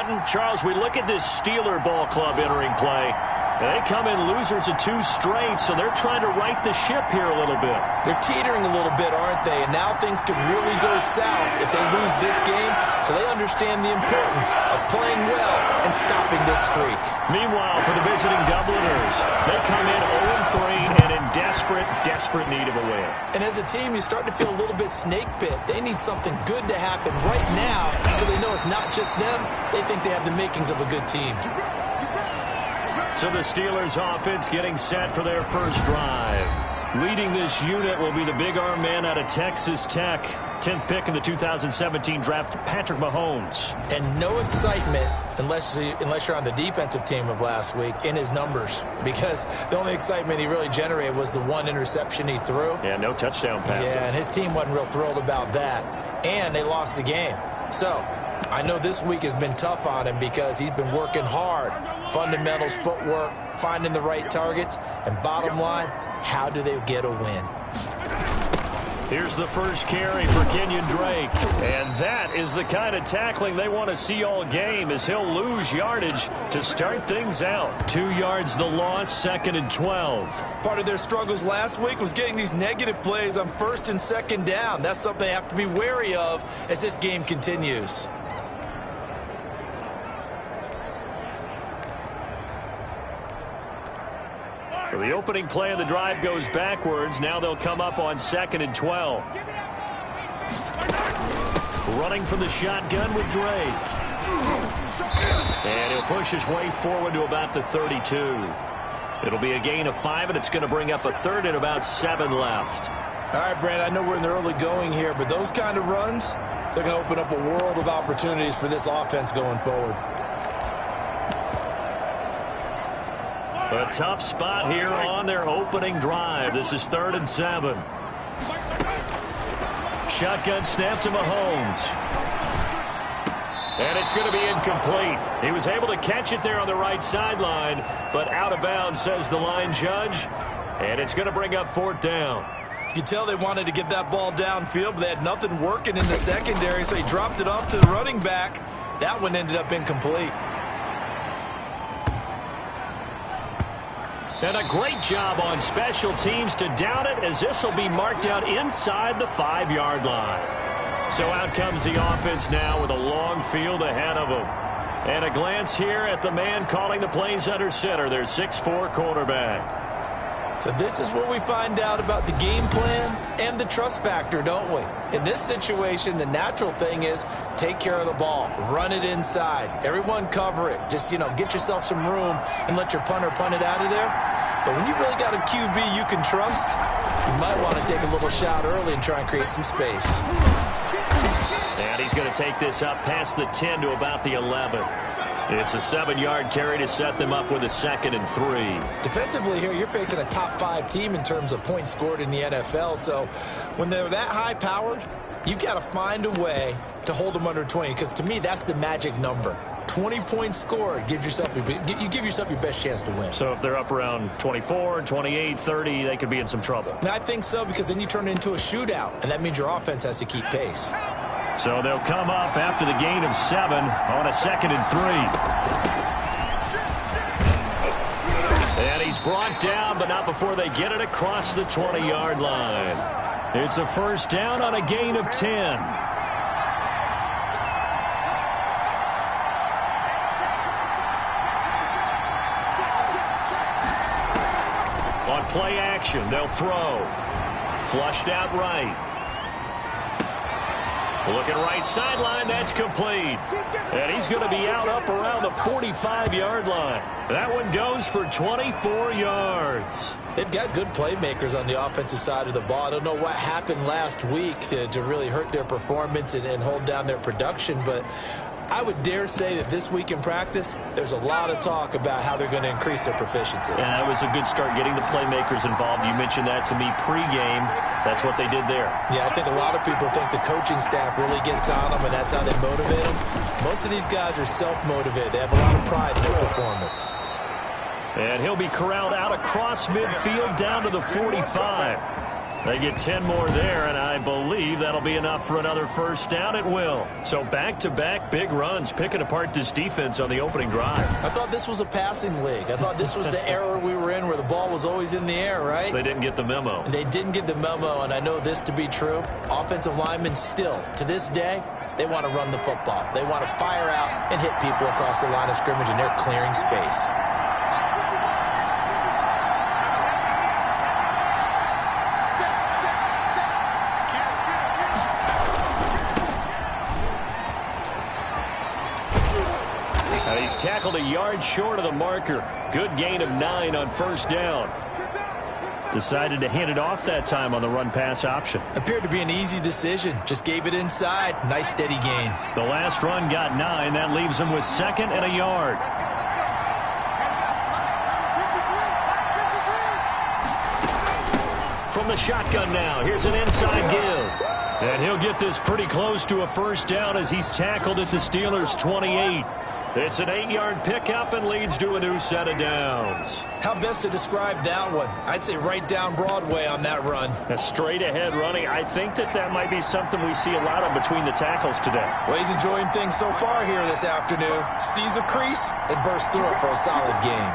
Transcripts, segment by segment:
Bratton. Charles, we look at this Steeler ball club entering play. They come in losers of 2 straight, so they're trying to right the ship here a little bit. They're teetering a little bit, aren't they? And now things could really go south if they lose this game, so they understand the importance of playing well and stopping this streak. Meanwhile, for the visiting Dubliners, they come in 0-3 and in desperate need of a win. And as a team, you start to feel a little bit snake bit. They need something good to happen right now so they know it's not just them. They think they have the makings of a good team. So the Steelers offense getting set for their first drive. Leading this unit will be the big arm man out of Texas Tech. 10th pick in the 2017 draft, Patrick Mahomes. And no excitement unless you're on the defensive team of last week in his numbers. Because the only excitement he really generated was the 1 interception he threw. Yeah, no touchdown passes. Yeah, and his team wasn't real thrilled about that. And they lost the game. So I know this week has been tough on him because he's been working hard. Fundamentals, footwork, finding the right targets. And bottom line, how do they get a win? Here's the first carry for Kenyon Drake. And that is the kind of tackling they want to see all game as he'll lose yardage to start things out. 2 yards the loss, 2nd and 12. Part of their struggles last week was getting these negative plays on 1st and 2nd down. That's something they have to be wary of as this game continues. So the opening play of the drive goes backwards. Now they'll come up on 2nd and 12. Running from the shotgun with Drake. And he'll push his way forward to about the 32. It'll be a gain of 5, and it's going to bring up a 3rd and about 7 left. All right, Brand, I know we're in the early going here, but those kind of runs, they're going to open up a world of opportunities for this offense going forward. A tough spot here on their opening drive. This is 3rd and 7. Shotgun snap to Mahomes. And it's going to be incomplete. He was able to catch it there on the right sideline, but out of bounds, says the line judge. And it's going to bring up 4th down. You can tell they wanted to get that ball downfield, but they had nothing working in the secondary, so he dropped it off to the running back. That one ended up incomplete. And a great job on special teams to down it, as this will be marked out inside the 5-yard line. So out comes the offense now with a long field ahead of them. And a glance here at the man calling the plays under center, their 6'4" quarterback. So this is where we find out about the game plan and the trust factor, don't we? In this situation, the natural thing is take care of the ball, run it inside, everyone cover it. Just, get yourself some room and let your punter punt it out of there. But when you really got a QB you can trust, you might want to take a little shot early and try and create some space. And he's going to take this up past the 10 to about the 11. It's a 7-yard carry to set them up with a 2nd and 3. Defensively here, you're facing a top 5 team in terms of points scored in the NFL. So when they're that high-powered, you've got to find a way to hold them under 20. Because to me, that's the magic number. 20 points scored, you give yourself your best chance to win. So if they're up around 24, 28, 30, they could be in some trouble. And I think so, because then you turn it into a shootout, and that means your offense has to keep pace. So they'll come up after the gain of 7 on a 2nd and 3. And he's brought down, but not before they get it across the 20-yard line. It's a 1st down on a gain of 10. On play action, they'll throw. Flushed out right. Looking right sideline, that's complete. And he's going to be out up around the 45-yard line. That one goes for 24 yards. They've got good playmakers on the offensive side of the ball. I don't know what happened last week to really hurt their performance and hold down their production, but I would dare say that this week in practice, there's a lot of talk about how they're going to increase their proficiency. And that was a good start getting the playmakers involved. You mentioned that to me pregame. That's what they did there. Yeah, I think a lot of people think the coaching staff really gets on them, and that's how they motivate them. Most of these guys are self-motivated. They have a lot of pride in their performance. And he'll be corralled out across midfield down to the 45. They get 10 more there, and I believe that'll be enough for another first down. It will. So back-to-back big runs, picking apart this defense on the opening drive. I thought this was a passing league. I thought this was the era we were in where the ball was always in the air, right? They didn't get the memo. They didn't get the memo, and I know this to be true. Offensive linemen still, to this day, they want to run the football. They want to fire out and hit people across the line of scrimmage, and they're clearing space. He's tackled a yard short of the marker. Good gain of 9 on first down. Decided to hand it off that time on the run-pass option. Appeared to be an easy decision. Just gave it inside. Nice steady gain. The last run got 9. That leaves him with 2nd and a yard. From the shotgun now. Here's an inside give. And he'll get this pretty close to a first down as he's tackled at the Steelers' 28. It's an 8-yard pickup and leads to a new set of downs. How best to describe that one? I'd say right down Broadway on that run. A straight-ahead running. I think that might be something we see a lot of between the tackles today. Well, he's enjoying things so far here this afternoon. Sees a crease and bursts through it for a solid game.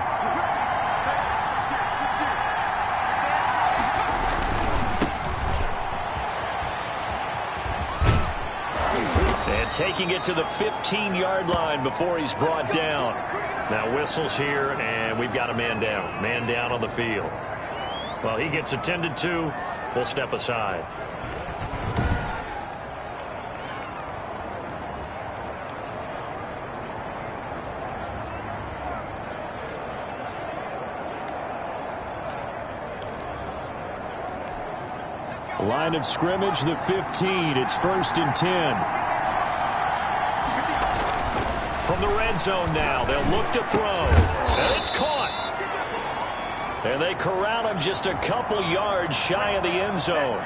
Taking it to the 15-yard line before he's brought down. Now whistles here, and we've got a man down. Man down on the field. Well, he gets attended to. We'll step aside. Line of scrimmage, the 15. It's 1st and 10. From the red zone now, they'll look to throw. And it's caught. And they corral him just a couple yards shy of the end zone.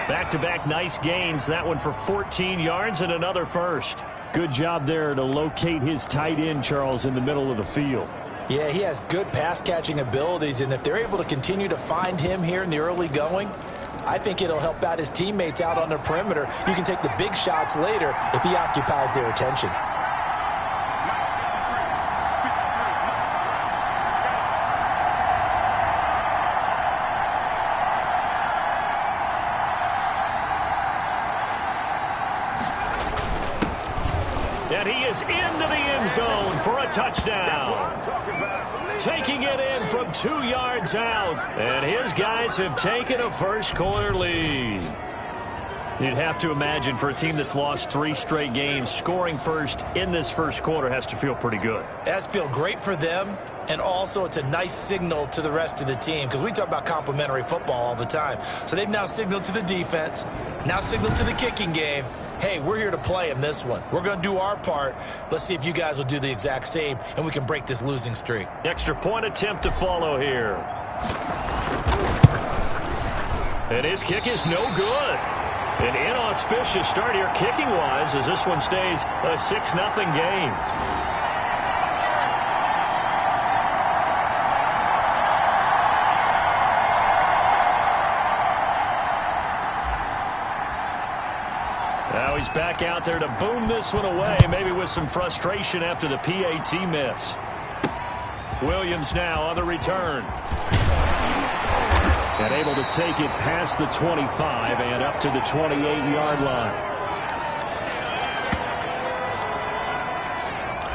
Back-to-back nice gains. That one for 14 yards and another first. Good job there to locate his tight end, Charles, in the middle of the field. Yeah, he has good pass-catching abilities, and if they're able to continue to find him here in the early going, I think it'll help out his teammates out on the perimeter. You can take the big shots later if he occupies their attention. And he is into the end zone for a touchdown. Taking it in from 2 yards out. And his guys have taken a first-quarter lead. You'd have to imagine for a team that's lost 3 straight games, scoring first in this first quarter has to feel pretty good. It has to feel great for them, and also it's a nice signal to the rest of the team because we talk about complementary football all the time. So they've now signaled to the defense, now signaled to the kicking game, hey, we're here to play in this one. We're going to do our part. Let's see if you guys will do the exact same, and we can break this losing streak. Extra point attempt to follow here. And his kick is no good. An inauspicious start here kicking-wise as this one stays a 6-0 game. Now he's back out there to boom this one away, maybe with some frustration after the PAT miss. Williams now on the return. And able to take it past the 25 and up to the 28-yard line.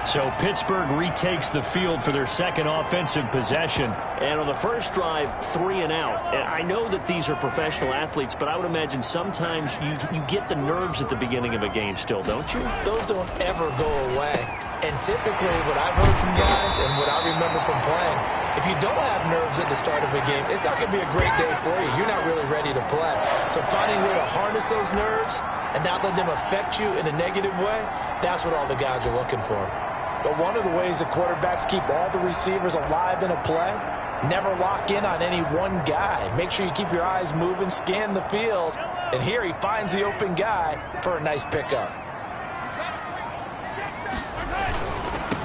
So Pittsburgh retakes the field for their second offensive possession. And on the first drive, 3 and out. And I know that these are professional athletes, but I would imagine sometimes you get the nerves at the beginning of a game still, don't you? Those don't ever go away. And typically what I've heard from guys and what I remember from playing, if you don't have nerves at the start of a game, it's not going to be a great day for you. You're not really ready to play. So finding a way to harness those nerves and not let them affect you in a negative way, that's what all the guys are looking for. But one of the ways the quarterbacks keep all the receivers alive in a play, never lock in on any one guy. Make sure you keep your eyes moving, scan the field, and here he finds the open guy for a nice pickup.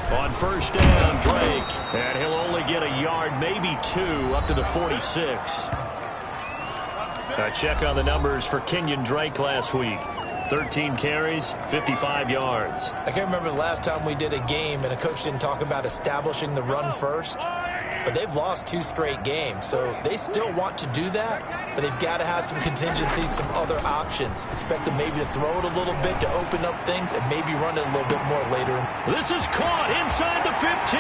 On first down, Drake. And he'll only get a yard, maybe 2, up to the 46. A check on the numbers for Kenyon Drake last week. 13 carries, 55 yards. I can't remember the last time we did a game and a coach didn't talk about establishing the run first. But they've lost 2 straight games, so they still want to do that, but they've got to have some contingencies, some other options. Expect them maybe to throw it a little bit to open up things and maybe run it a little bit more later. This is caught inside the 15.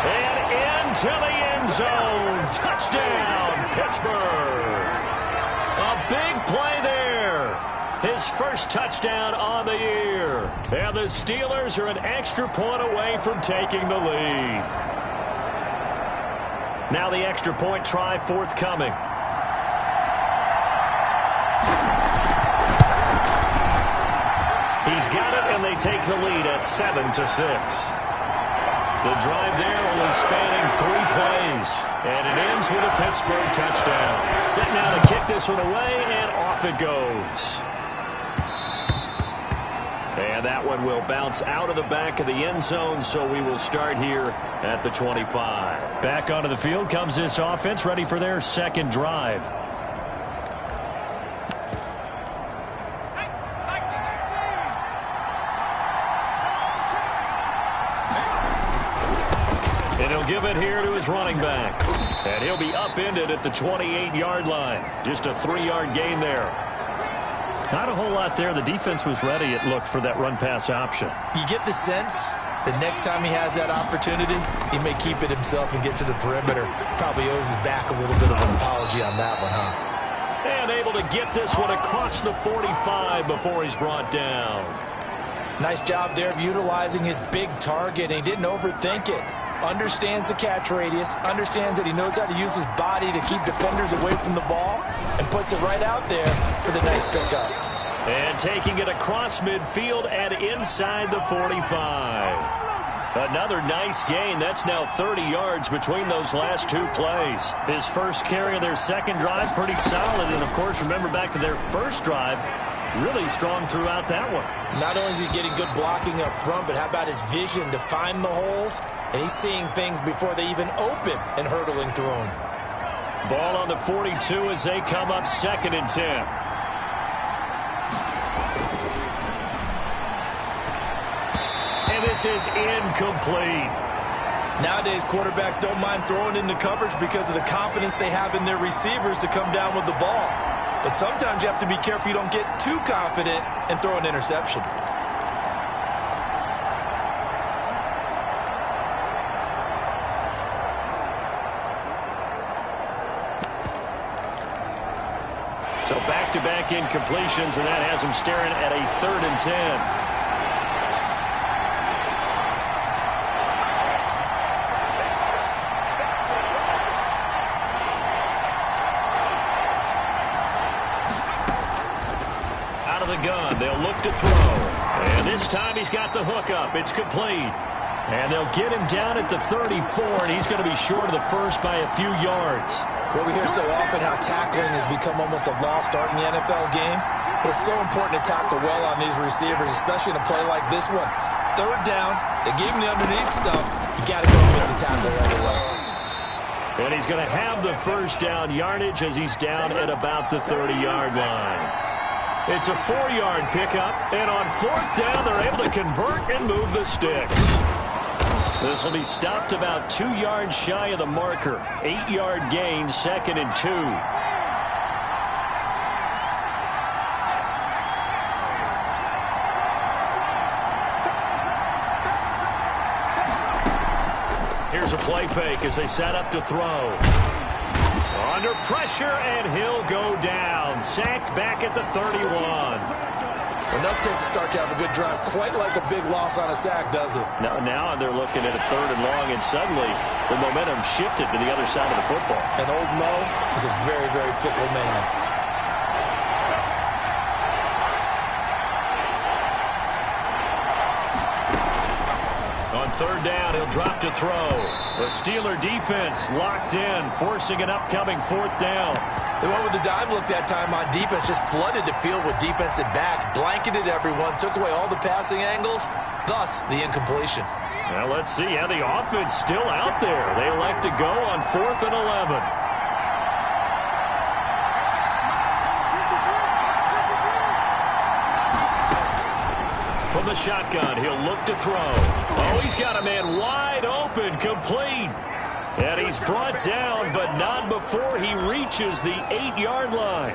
And into the end zone. Touchdown, Pittsburgh. A big play there. His first touchdown on the year. And the Steelers are an extra point away from taking the lead. Now the extra point try forthcoming. He's got it, and they take the lead at 7-6. The drive there only spanning 3 plays. And it ends with a Pittsburgh touchdown. Set now to kick this one away, and off it goes. And that one will bounce out of the back of the end zone, so we will start here at the 25. Back onto the field comes this offense, ready for their second drive. And he'll give it here to his running back. And he'll be upended at the 28-yard line. Just a 3-yard gain there. Not a whole lot there. The defense was ready, it looked, for that run-pass option. You get the sense that next time he has that opportunity, he may keep it himself and get to the perimeter. Probably owes his back a little bit of an apology on that one, huh? And able to get this one across the 45 before he's brought down. Nice job there of utilizing his big target. He didn't overthink it. Understands the catch radius, understands that he knows how to use his body to keep defenders away from the ball, and puts it right out there for the nice pickup. And taking it across midfield and inside the 45. Another nice gain. That's now 30 yards between those last 2 plays. His first carry of their second drive, pretty solid. And, of course, remember back to their first drive, really strong throughout that one. Not only is he getting good blocking up front, but how about his vision to find the holes? And he's seeing things before they even open and hurdling through them. Ball on the 42 as they come up 2nd and 10. And this is incomplete. Nowadays, quarterbacks don't mind throwing into coverage because of the confidence they have in their receivers to come down with the ball. But sometimes you have to be careful you don't get too confident and throw an interception. So back-to-back incompletions, and that has him staring at a 3rd and 10. Out of the gun, they'll look to throw. And this time he's got the hook up. It's complete. And they'll get him down at the 34, and he's going to be short of the first by a few yards. Well, we hear so often how tackling has become almost a lost art in the NFL game. But it's so important to tackle well on these receivers, especially in a play like this one. 3rd down, they gave him the underneath stuff. You got to go with the tackle right away. And he's going to have the first down yardage as he's down at about the 30-yard line. It's a 4-yard pickup, and on 4th down, they're able to convert and move the sticks. This will be stopped about 2 yards shy of the marker. 8-yard gain, 2nd and 2. Here's a play fake as they set up to throw. Under pressure, and he'll go down. Sacked back at the 31. Enough takes to start to have a good drive. Quite like a big loss on a sack, does it? Now they're looking at a 3rd and long, and suddenly the momentum shifted to the other side of the football. And old Mo is a very, very fickle man. On 3rd down, he'll drop to throw. The Steeler defense locked in, forcing an upcoming 4th down. They went with the dime look that time on defense, just flooded the field with defensive backs, blanketed everyone, took away all the passing angles, thus the incompletion. Well, let's see how the offense still out there. They elect to go on 4th and 11. shotgun. He'll look to throw. Oh, he's got a man wide open, complete. And he's brought down, but not before he reaches the 8-yard line.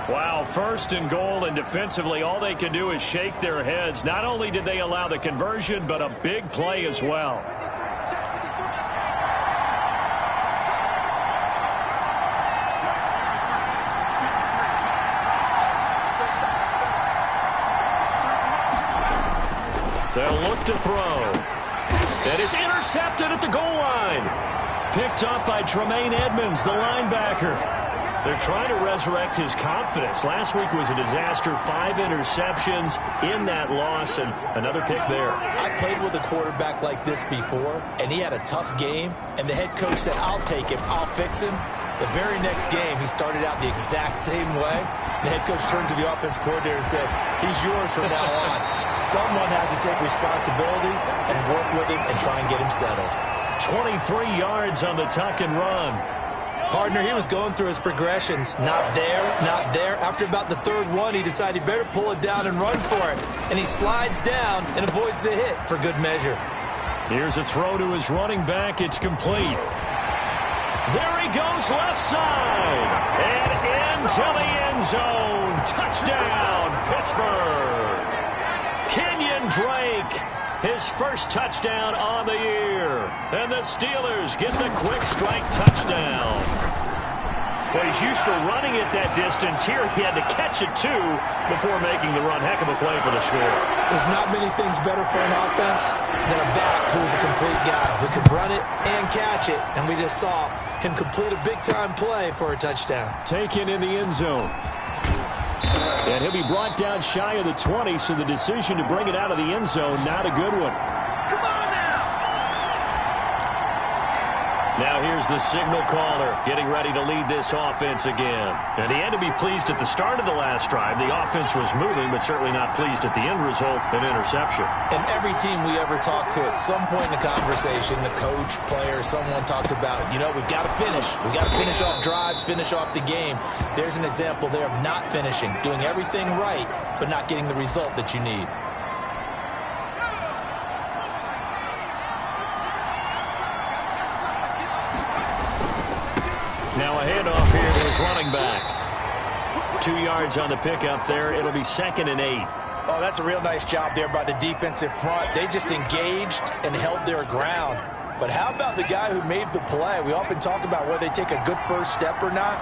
Wow, first and goal, and defensively all they can do is shake their heads. Not only did they allow the conversion, but a big play as well. They'll look to throw. And it's intercepted at the goal line. Picked up by Tremaine Edmonds, the linebacker. They're trying to resurrect his confidence. Last week was a disaster. 5 interceptions in that loss, and another pick there. I played with a quarterback like this before, and he had a tough game, and the head coach said, I'll take him, I'll fix him. The very next game, he started out the exact same way. The head coach turned to the offense coordinator and said, he's yours from now on. Someone has to take responsibility and work with him and try and get him settled. 23 yards on the tuck and run. Partner, he was going through his progressions. Not there, not there. After about the third one, he decided he better pull it down and run for it. And he slides down and avoids the hit for good measure. Here's a throw to his running back. It's complete. There he goes left side. And into the end zone. Touchdown, Pittsburgh. Kenyon Drake. His first touchdown on the year. And the Steelers get the quick strike touchdown. Well, he's used to running it that distance. Here he had to catch it, too, before making the run. Heck of a play for the score. There's not many things better for an offense than a back who's a complete guy who can run it and catch it. And we just saw him complete a big-time play for a touchdown. Taken in the end zone. And he'll be brought down shy of the 20, so the decision to bring it out of the end zone, not a good one. Come on now! Now here's the signal caller getting ready to lead this offense again. And he had to be pleased at the start of the last drive. The offense was moving, but certainly not pleased at the end result, an interception. And every team we ever talk to, at some point in the conversation, the coach, player, someone talks about, you know, we've got to finish. We've got to finish off drives, finish off the game. There's an example there of not finishing, doing everything right, but not getting the result that you need. Now a handoff here to his running back. 2 yards on the pickup there. It'll be 2nd and 8. Oh, that's a real nice job there by the defensive front. They just engaged and held their ground. But how about the guy who made the play? We often talk about whether they take a good first step or not.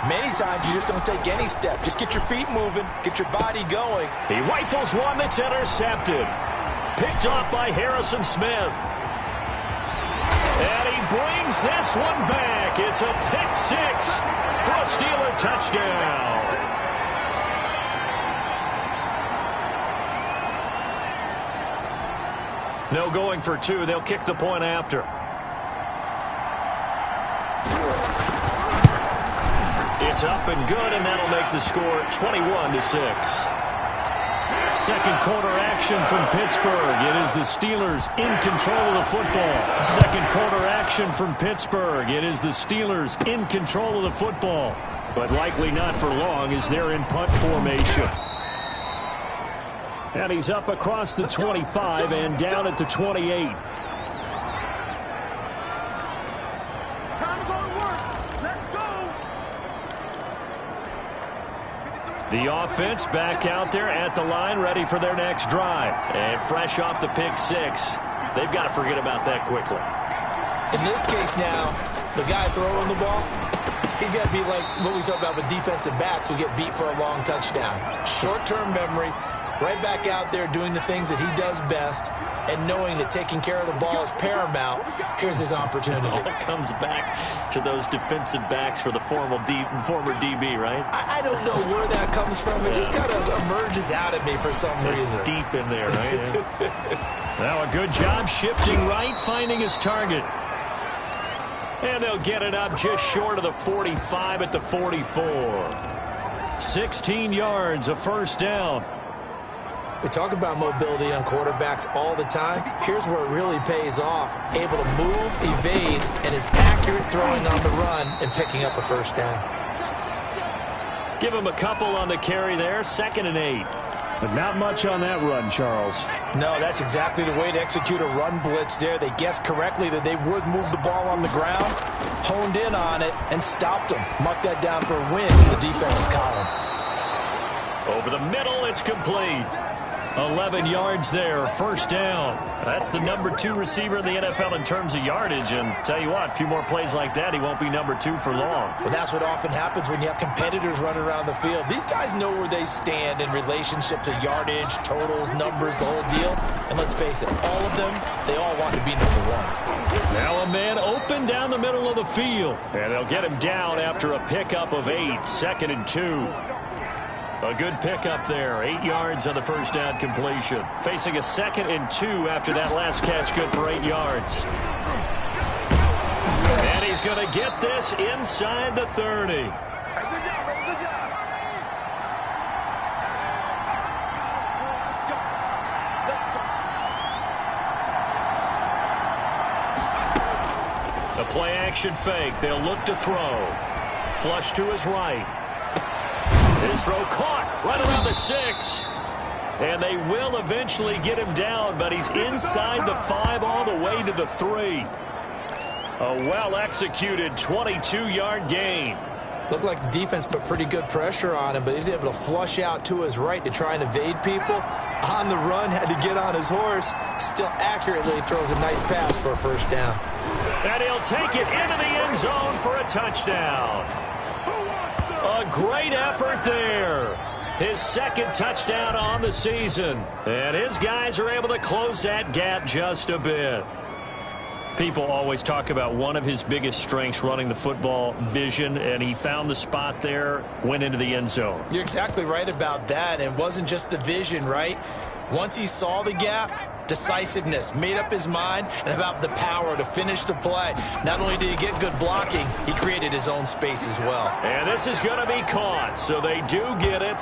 Many times you just don't take any step. Just get your feet moving, get your body going. He rifles one that's intercepted. Picked off by Harrison Smith. And he brings this one back. It's a pick 6 for a Steeler touchdown. No going for 2. They'll kick the point after. It's up and good, and that'll make the score 21-6. Second quarter action from Pittsburgh. It is the Steelers in control of the football. Second quarter action from Pittsburgh. It is the Steelers in control of the football. But likely not for long as they're in punt formation. And he's up across the 25 and down at the 28. The offense back out there at the line, ready for their next drive. And fresh off the pick 6, they've got to forget about that quickly. In this case now, the guy throwing the ball, he's got to be like what we talk about with defensive backs who get beat for a long touchdown. Short-term memory, right back out there doing the things that he does best, and knowing that taking care of the ball is paramount. Here's his opportunity. It all comes back to those defensive backs for the former DB, right? I don't know where that comes from. It just kind of emerges out at me for some reason. It's deep in there, right? Yeah. Now a good job shifting right, finding his target. And they'll get it up just short of the 45 at the 44. 16 yards, a first down. We talk about mobility on quarterbacks all the time. Here's where it really pays off. Able to move, evade, and is accurate throwing on the run and picking up a first down. Give him a couple on the carry there. 2nd and 8. But not much on that run, Charles. No, that's exactly the way to execute a run blitz there. They guessed correctly that they would move the ball on the ground, honed in on it, and stopped them. Mark that down for a win in the defense's column. Over the middle, it's complete. 11 yards there, first down. That's the number 2 receiver in the NFL in terms of yardage. And tell you what, a few more plays like that, he won't be number 2 for long. Well, that's what often happens when you have competitors running around the field. These guys know where they stand in relationship to yardage, totals, numbers, the whole deal. And let's face it, all of them, they all want to be number 1. Now a man open down the middle of the field. And they'll get him down after a pickup of 8, 2nd and 2. A good pickup there. 8 yards on the first down completion. Facing a 2nd and 2 after that last catch, good for 8 yards. And he's going to get this inside the 30. A play action fake. They'll look to throw. Flush to his right. His throw caught right around the 6. And they will eventually get him down, but he's inside the 5 all the way to the 3. A well-executed 22-yard gain. Looked like the defense put pretty good pressure on him, but he's able to flush out to his right to try and evade people. On the run, had to get on his horse. Still accurately throws a nice pass for a first down. And he'll take it into the end zone for a touchdown. A great effort there. His 2nd touchdown on the season. And his guys are able to close that gap just a bit. People always talk about one of his biggest strengths running the football, vision, and he found the spot there, went into the end zone. You're exactly right about that. And it wasn't just the vision, right? Once he saw the gap, decisiveness, made up his mind, and about the power to finish the play. Not only did he get good blocking, he created his own space as well. And this is going to be caught, so they do get it.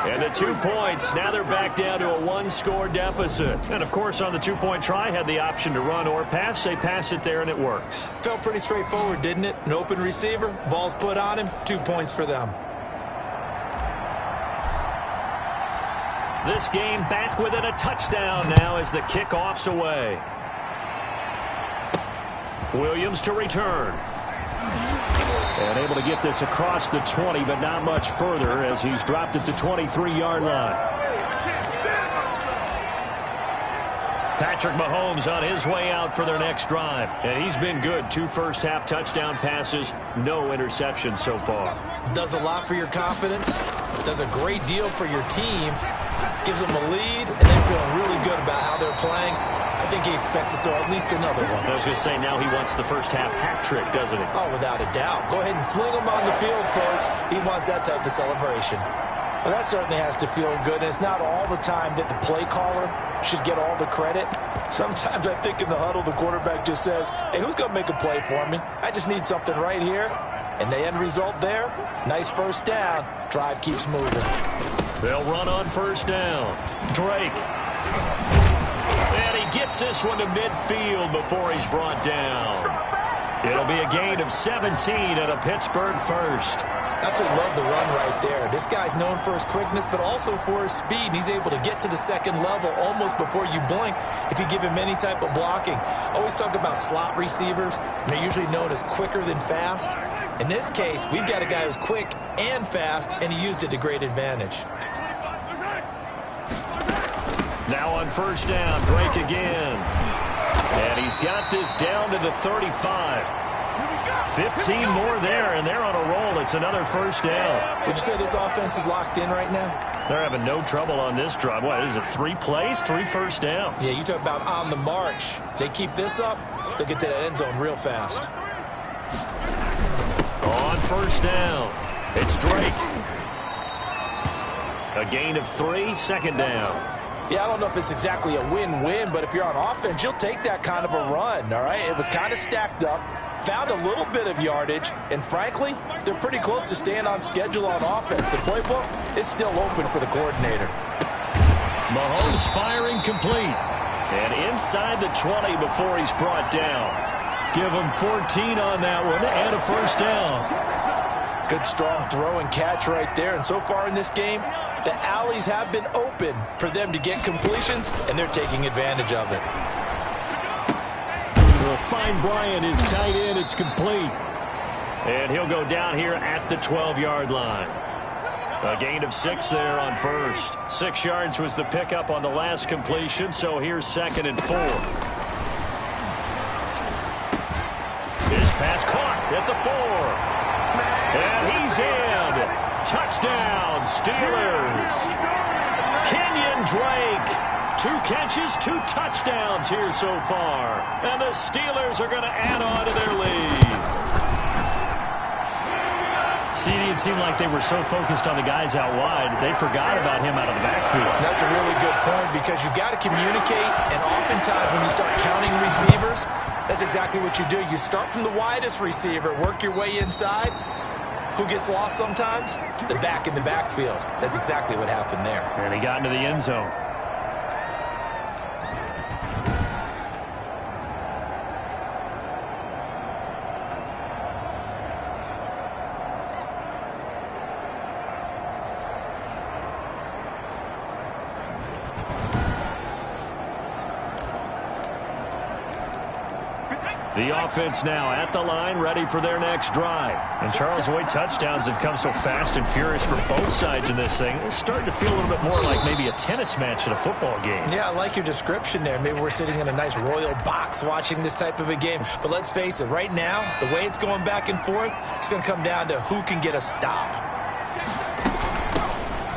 And the 2 points, now they're back down to a 1-score deficit. And, of course, on the 2-point try, had the option to run or pass. They pass it there, and it works. Felt pretty straightforward, didn't it? An open receiver, ball's put on him, 2 points for them. This game back within a touchdown now as the kickoff's away. Williams to return. And able to get this across the 20, but not much further as he's dropped at the 23-yard line. Patrick Mahomes on his way out for their next drive. And he's been good. 2 first-half touchdown passes, no interceptions so far. Does a lot for your confidence. Does a great deal for your team. Gives them a lead, and they're feeling really good about how they're playing. I think he expects to throw at least another one. I was going to say, now he wants the first-half hat trick, doesn't he? Oh, without a doubt. Go ahead and fling him on the field, folks. He wants that type of celebration. Well, that certainly has to feel good, and it's not all the time that the play caller should get all the credit. Sometimes I think in the huddle, the quarterback just says, hey, who's going to make a play for me? I just need something right here. And the end result there, nice first down. Drive keeps moving. They'll run on first down. Drake. And he gets this one to midfield before he's brought down. It'll be a gain of 17 and a Pittsburgh first. Absolutely love the run right there. This guy's known for his quickness, but also for his speed. And he's able to get to the 2nd level almost before you blink if you give him any type of blocking. Always talk about slot receivers, and they're usually known as quicker than fast. In this case, we've got a guy who's quick and fast, and he used it to great advantage. Now on first down, Drake again. And he's got this down to the 35. 15 more there, and they're on a roll. It's another first down. Would you say this offense is locked in right now? They're having no trouble on this drive. What, is it 3 plays, 3 first downs? Yeah, you talk about on the march. They keep this up, they'll get to that end zone real fast. On first down, it's Drake. A gain of 3, 2nd down. Yeah, I don't know if it's exactly a win-win, but if you're on offense, you'll take that kind of a run, all right? It was kind of stacked up, found a little bit of yardage, and frankly, they're pretty close to staying on schedule on offense. The playbook is still open for the coordinator. Mahomes firing complete. And inside the 20 before he's brought down. Give him 14 on that one and a first down. Good strong throw and catch right there. And so far in this game, The alleys have been open for them to get completions, and they're taking advantage of it. Will find Bryant, his tight end. It's complete. And he'll go down here at the 12-yard line. A gain of 6 there on first. 6 yards was the pickup on the last completion, so here's 2nd and 4. This pass caught at the 4. And he's in. Touchdown, Steelers. Kenyon Drake. 2 catches, 2 touchdowns here so far. And the Steelers are going to add on to their lead. CD, it seemed like they were so focused on the guys out wide, they forgot about him out of the backfield. That's a really good point because you've got to communicate, and oftentimes when you start counting receivers, that's exactly what you do. You start from the widest receiver, work your way inside. Who gets lost sometimes? The back in the backfield. That's exactly what happened there. And he got into the end zone. The offense now at the line, ready for their next drive. And Charles, the way touchdowns have come so fast and furious for both sides in this thing, it's starting to feel a little bit more like maybe a tennis match at a football game. Yeah, I like your description there. Maybe we're sitting in a nice royal box watching this type of a game. But let's face it, right now, the way it's going back and forth, it's going to come down to who can get a stop.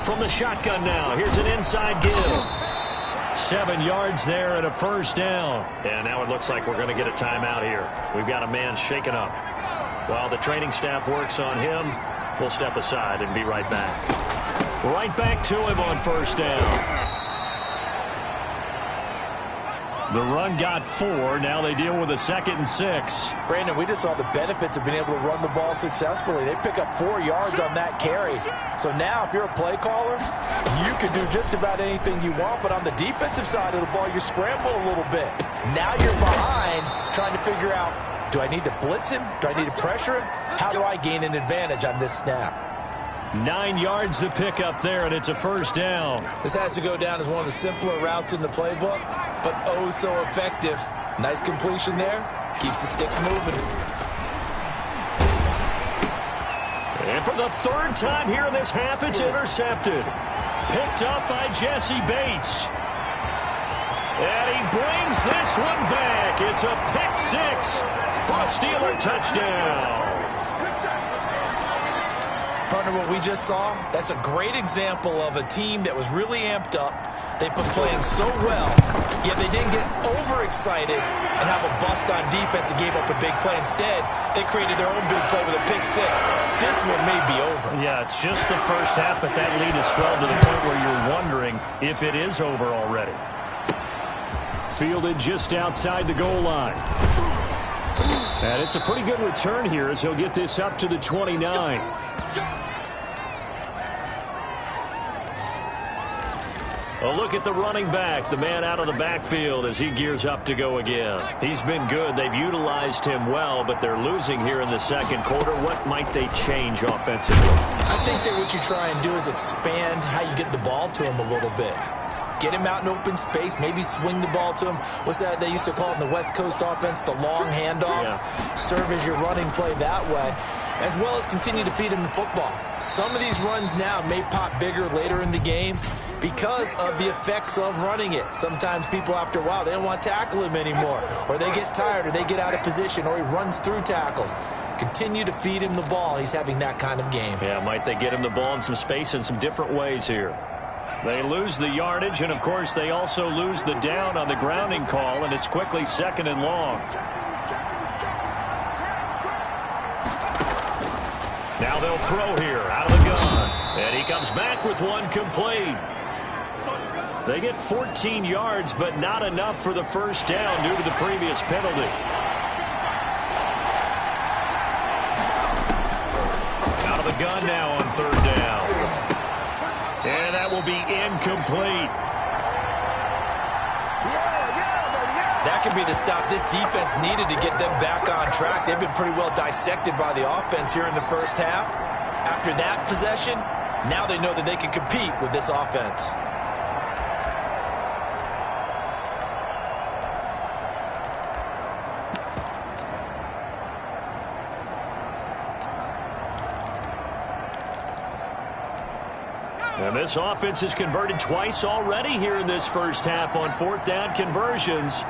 From the shotgun now, here's an inside give. 7 yards there and a first down. And now it looks like we're going to get a timeout here. We've got a man shaken up. While the training staff works on him, we'll step aside and be right back. Right back to him on first down. The run got 4. Now they deal with a 2nd and 6. Brandon, we just saw the benefits of being able to run the ball successfully. They pick up 4 yards on that carry. So now if you're a play caller, you can do just about anything you want. But on the defensive side of the ball, you scramble a little bit. Now you're behind trying to figure out, do I need to blitz him? Do I need to pressure him? How do I gain an advantage on this snap? 9 yards to pick up there, and it's a first down. This has to go down as one of the simpler routes in the playbook, but oh so effective. Nice completion there. Keeps the sticks moving. And for the 3rd time here in this half, it's intercepted. Picked up by Jesse Bates. And he brings this one back. It's a pick 6 for a Steeler touchdown. Partner, what we just saw, that's a great example of a team that was really amped up. They've been playing so well, yet they didn't get overexcited and have a bust on defense and gave up a big play. Instead, they created their own big play with a pick 6. This one may be over. Yeah, it's just the first half, but that lead has swelled to the point where you're wondering if it is over already. Fielded just outside the goal line. And it's a pretty good return here as he'll get this up to the 29. A look at the running back, the man out of the backfield as he gears up to go again. He's been good. They've utilized him well, but they're losing here in the 2nd quarter. What might they change offensively? I think that what you try and do is expand how you get the ball to him a little bit. Get him out in open space, maybe swing the ball to him. What's that they used to call it in the West Coast offense, the long handoff? Yeah. Serve as your running play that way, as well as continue to feed him the football. Some of these runs now may pop bigger later in the game because of the effects of running it. Sometimes people, after a while, they don't want to tackle him anymore, or they get tired, or they get out of position, or he runs through tackles. Continue to feed him the ball. He's having that kind of game. Yeah, might they get him the ball in some space in some different ways here. They lose the yardage, and, of course, they also lose the down on the grounding call, and it's quickly 2nd and long. Now they'll throw here out of the gun, and he comes back with one complete. They get 14 yards, but not enough for the first down due to the previous penalty. Out of the gun now on 3rd down. And that will be incomplete. That could be the stop this defense needed to get them back on track. They've been pretty well dissected by the offense here in the first half. After that possession, Now they know that they can compete with this offense. And this offense has converted twice already here in this first half on fourth down conversions.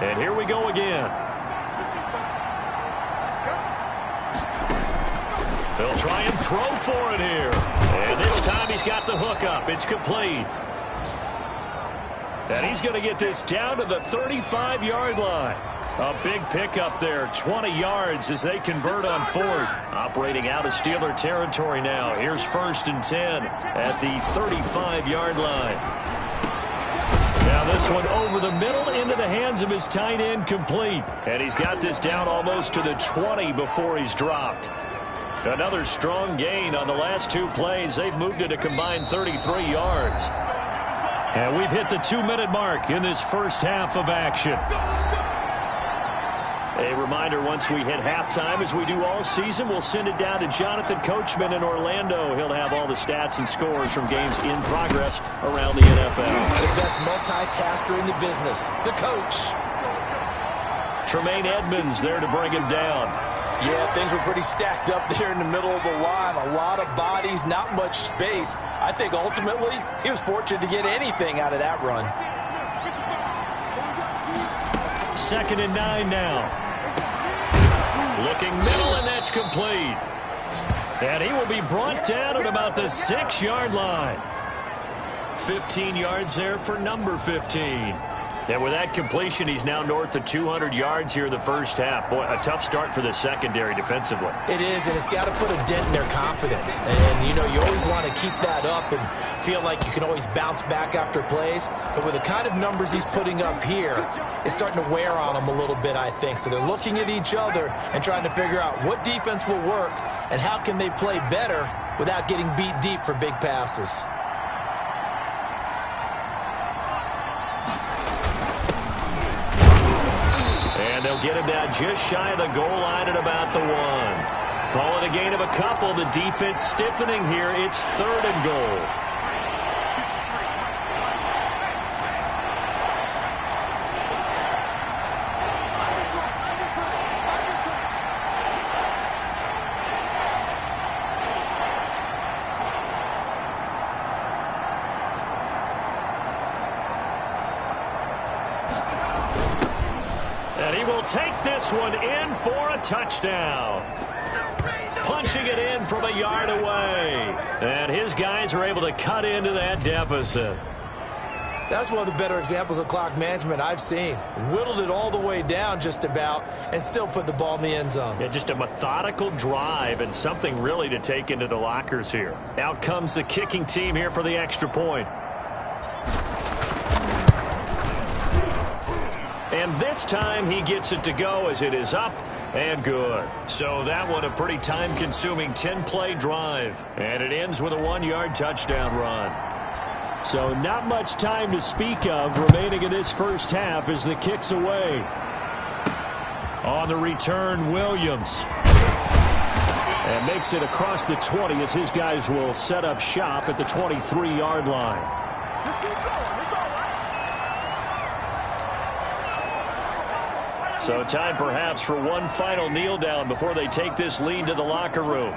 And here we go again. They'll try and throw for it here. And this time he's got the hook up. It's complete. And he's going to get this down to the 35-yard line. A big pickup there, 20 yards as they convert on fourth. Operating out of Steeler territory now. Here's 1st and 10 at the 35-yard line. Now this one over the middle into the hands of his tight end, complete. And he's got this down almost to the 20 before he's dropped. Another strong gain on the last 2 plays. They've moved it a combined 33 yards. And we've hit the 2-minute mark in this first half of action. A reminder, once we hit halftime, as we do all season, we'll send it down to Jonathan Coachman in Orlando. He'll have all the stats and scores from games in progress around the NFL. The best multitasker in the business, the coach. Tremaine Edmonds there to bring him down. Yeah, things were pretty stacked up there in the middle of the line. A lot of bodies, not much space. I think ultimately he was fortunate to get anything out of that run. 2nd and 9 now. Looking middle, and that's complete. And he will be brought down at about the 6-yard line. 15 yards there for number 15. And with that completion, he's now north of 200 yards here in the first half. Boy, a tough start for the secondary defensively. It is, and it's got to put a dent in their confidence. And, you know, you always want to keep that up and feel like you can always bounce back after plays. But with the kind of numbers he's putting up here, it's starting to wear on them a little bit, I think. So they're looking at each other and trying to figure out what defense will work and how can they play better without getting beat deep for big passes. And they'll get him down just shy of the goal line at about the 1. Call it a gain of a couple. The defense stiffening here. It's 3rd and goal. And he will take this one in for a touchdown. Punching it in from a yard away. And his guys are able to cut into that deficit. That's one of the better examples of clock management I've seen. Whittled it all the way down just about and still put the ball in the end zone. Yeah, just a methodical drive and something really to take into the lockers here. Out comes the kicking team here for the extra point. And this time he gets it to go as it is up and good. So that one a pretty time-consuming 10-play drive. And it ends with a 1-yard touchdown run. So not much time to speak of remaining in this first half as the kick's away. On the return, Williams. And makes it across the 20 as his guys will set up shop at the 23-yard line. So time perhaps for one final kneel down before they take this lead to the locker room.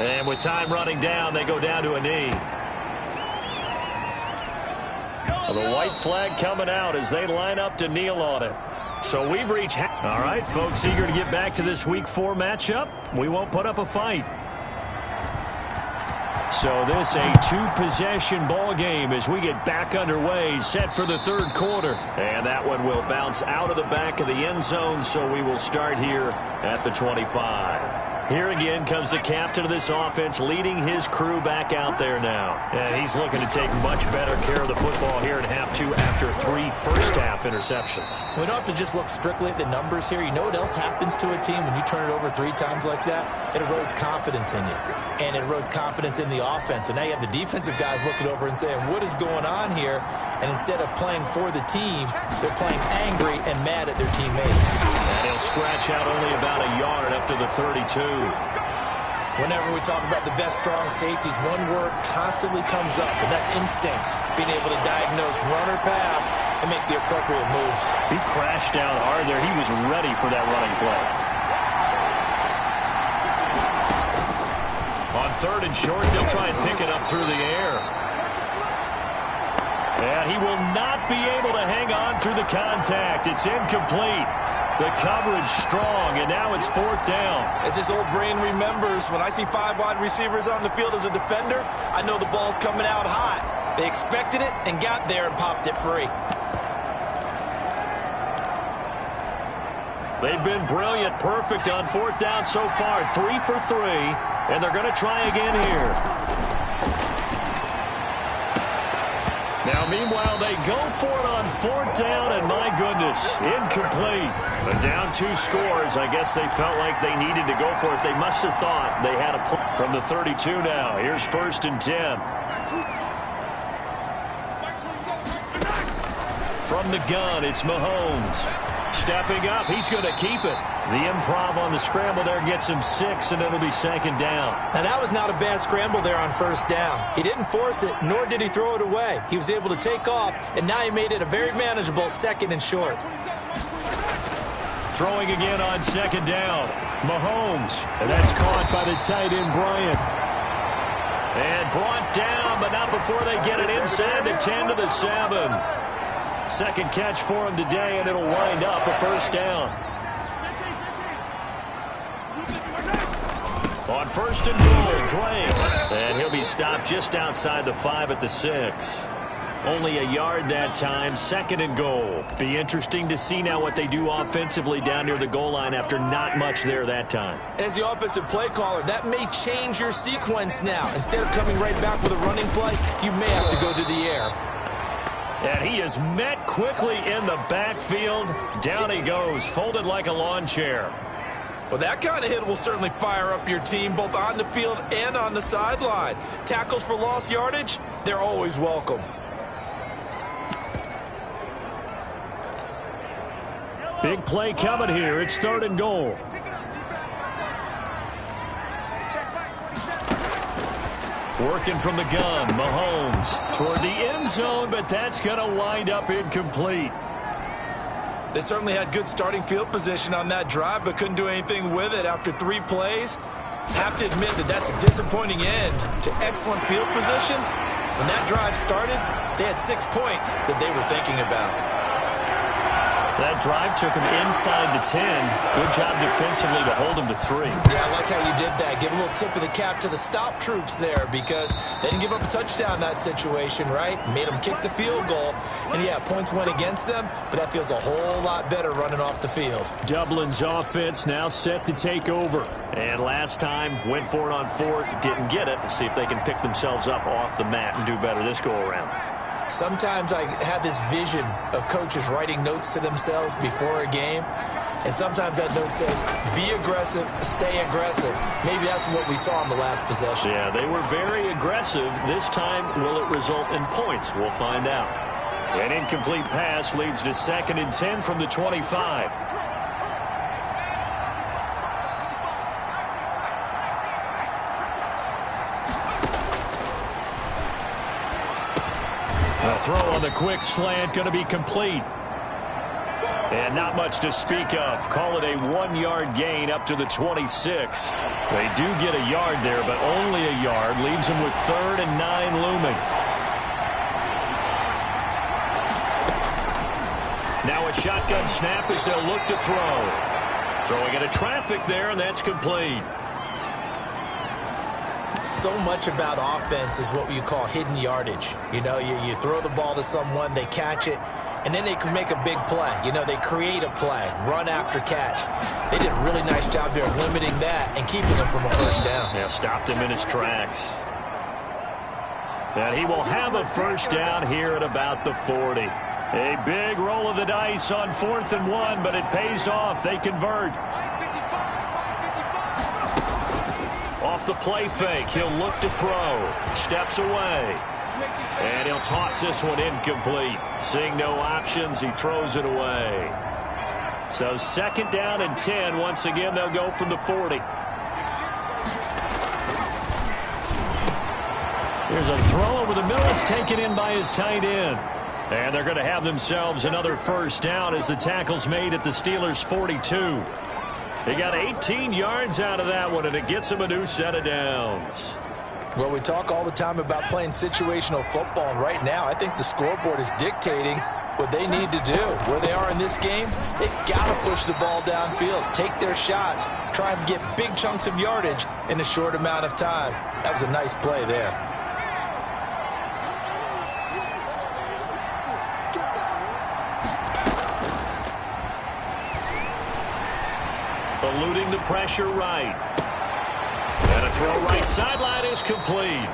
And with time running down, they go down to a knee. The white flag coming out as they line up to kneel on it. So we've reached... All right, folks, eager to get back to this Week 4 matchup. We won't put up a fight. So this a 2-possession ball game as we get back underway, set for the 3rd quarter. And that one will bounce out of the back of the end zone, so we will start here at the 25. Here again comes the captain of this offense, leading his crew back out there now. And he's looking to take much better care of the football here in half 2 after 3 first-half interceptions. We don't have to just look strictly at the numbers here. You know what else happens to a team when you turn it over 3 times like that? It erodes confidence in you. And it erodes confidence in the offense. And now you have the defensive guys looking over and saying, what is going on here? And instead of playing for the team, they're playing angry and mad at their teammates. And he'll scratch out only about a yard up to the 32. Whenever we talk about the best strong safeties, one word constantly comes up, and that's instinct. Being able to diagnose run or pass and make the appropriate moves. He crashed down hard there. He was ready for that running play. On 3rd and short, they'll try and pick it up through the air. And he will not be able to hang on through the contact. It's incomplete. The coverage strong, and now it's 4th down. As this old brain remembers, when I see 5 wide receivers on the field as a defender, I know the ball's coming out hot. They expected it and got there and popped it free. They've been brilliant, perfect on 4th down so far. 3 for 3, and they're going to try again here. Now, meanwhile, they go for it on 4th down, and my goodness, incomplete. But down 2 scores, I guess they felt like they needed to go for it. They must have thought they had a play from the 32 now. Here's 1st and 10. From the gun, it's Mahomes. Stepping up, he's going to keep it. The improv on the scramble there gets him 6, and it'll be 2nd down. Now, that was not a bad scramble there on 1st down. He didn't force it, nor did he throw it away. He was able to take off, and now he made it a very manageable 2nd and short. Throwing again on 2nd down. Mahomes, and that's caught by the tight end, Bryant. And brought down, but not before they get it inside the 10 to the 7. 2nd catch for him today, and it'll wind up a 1st down. On 1st and goal, Drake. And he'll be stopped just outside the 5 at the 6. Only a yard that time, 2nd and goal. Be interesting to see now what they do offensively down near the goal line after not much there that time. As the offensive play caller, that may change your sequence now. Instead of coming right back with a running play, you may have to go to the air. And he is met quickly in the backfield. Down he goes, folded like a lawn chair. Well, that kind of hit will certainly fire up your team, both on the field and on the sideline. Tackles for lost yardage, they're always welcome. Big play coming here. It's 3rd and goal. Working from the gun, Mahomes toward the end zone, but that's going to wind up incomplete. They certainly had good starting field position on that drive, but couldn't do anything with it after 3 plays. Have to admit that that's a disappointing end to excellent field position. When that drive started, they had 6 points that they were thinking about. That drive took him inside the 10. Good job defensively to hold him to 3. Yeah, I like how you did that. Give a little tip of the cap to the stop troops there, because they didn't give up a touchdown in that situation, right? Made them kick the field goal. And, yeah, points went against them, but that feels a whole lot better running off the field. Dublin's offense now set to take over. And last time, went for it on 4th, didn't get it. We'll see if they can pick themselves up off the mat and do better this go-around. Sometimes I have this vision of coaches writing notes to themselves before a game, and sometimes that note says, be aggressive, stay aggressive. Maybe that's what we saw in the last possession. Yeah, they were very aggressive. This time, will it result in points? We'll find out. An incomplete pass leads to 2nd and 10 from the 25. The throw on the quick slant going to be complete. And not much to speak of. Call it a 1-yard gain up to the 26. They do get a yard there, but only a yard. Leaves them with 3rd and 9 looming. Now a shotgun snap as they'll look to throw. Throwing into traffic there, and that's complete. So much about offense is what you call hidden yardage. You know, you throw the ball to someone, they catch it, and then they can make a big play. You know, they create a play, run after catch. They did a really nice job there of limiting that and keeping him from a 1st down. Yeah, stopped him in his tracks. And he will have a 1st down here at about the 40. A big roll of the dice on 4th and 1, but it pays off. They convert. Off the play fake, he'll look to throw. Steps away. And he'll toss this one incomplete. Seeing no options, he throws it away. So 2nd down and 10. Once again, they'll go from the 40. Here's a throw over the middle. It's taken in by his tight end. And they're going to have themselves another first down as the tackle's made at the Steelers' 42. They got 18 yards out of that one, and it gets them a new set of downs. Well, we talk all the time about playing situational football, and right now I think the scoreboard is dictating what they need to do. Where they are in this game, they've got to push the ball downfield, take their shots, try and get big chunks of yardage in a short amount of time. That was a nice play there. Eluding the pressure right. And a throw right sideline is complete.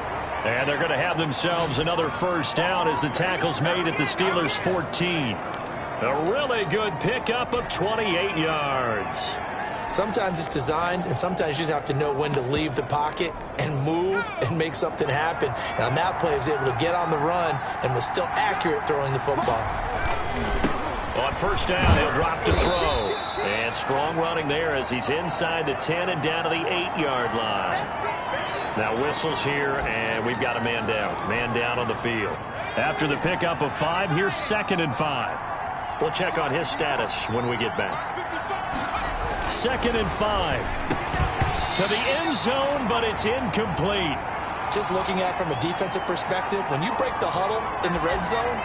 And they're going to have themselves another first down as the tackle's made at the Steelers' 14. A really good pickup of 28 yards. Sometimes it's designed, and sometimes you just have to know when to leave the pocket and move and make something happen. And on that play, he was able to get on the run and was still accurate throwing the football. On first down, he'll drop to throw. And strong running there as he's inside the 10 and down to the 8-yard line. Now whistles here, and we've got a man down. Man down on the field. After the pickup of 5, here's 2nd and 5. We'll check on his status when we get back. 2nd and 5. To the end zone, but it's incomplete. Just looking at it from a defensive perspective, when you break the huddle in the red zone,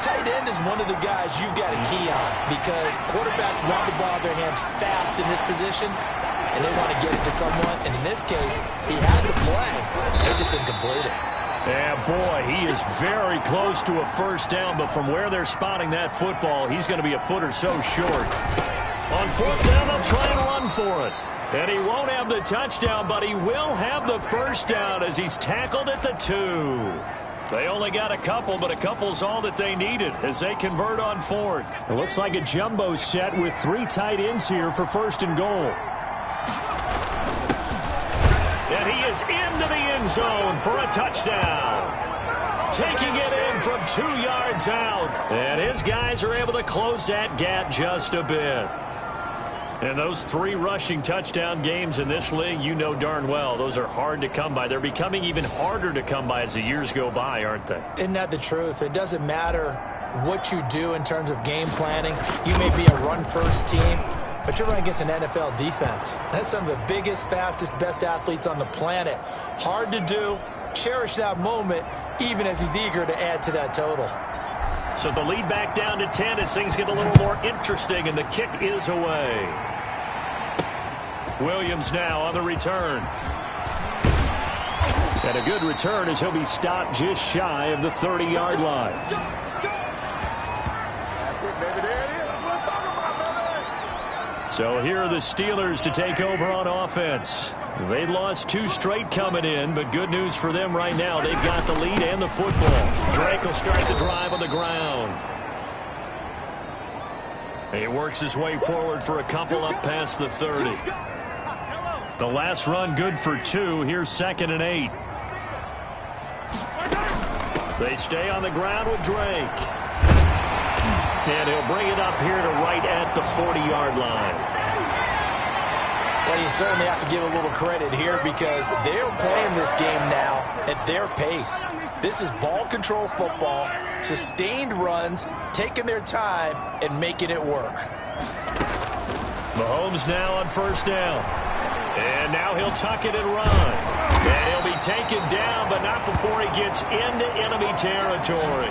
tight end is one of the guys you've got to key on because quarterbacks want the ball in their hands fast in this position, and they want to get it to someone. And in this case, he had the play. They just didn't complete it. Yeah, boy, he is very close to a first down, but from where they're spotting that football, he's going to be a foot or so short. On 4th down, they'll try and run for it. And he won't have the touchdown, but he will have the first down as he's tackled at the 2. They only got a couple, but a couple's all that they needed as they convert on 4th. It looks like a jumbo set with 3 tight ends here for 1st and goal. And he is into the end zone for a touchdown. Taking it in from 2 yards out. And his guys are able to close that gap just a bit. And those 3 rushing touchdown games in this league, you know darn well, those are hard to come by. They're becoming even harder to come by as the years go by, aren't they? Isn't that the truth? It doesn't matter what you do in terms of game planning. You may be a run-first team, but you're running against an NFL defense. That's some of the biggest, fastest, best athletes on the planet. Hard to do. Cherish that moment, even as he's eager to add to that total. So the lead back down to 10 as things get a little more interesting, and the kick is away. Williams now on the return. And a good return as he'll be stopped just shy of the 30-yard line. So here are the Steelers to take over on offense. They'd lost 2 straight coming in, but good news for them right now. They've got the lead and the football. Drake will start the drive on the ground. He works his way forward for a couple up past the 30. The last run good for 2. Here's 2nd and 8. They stay on the ground with Drake. And he'll bring it up here to right at the 40-yard line. Well, you certainly have to give a little credit here because they're playing this game now at their pace. This is ball control football, sustained runs, taking their time, and making it work. Mahomes now on first down. And now he'll tuck it and run. And he'll be taken down, but not before he gets into enemy territory.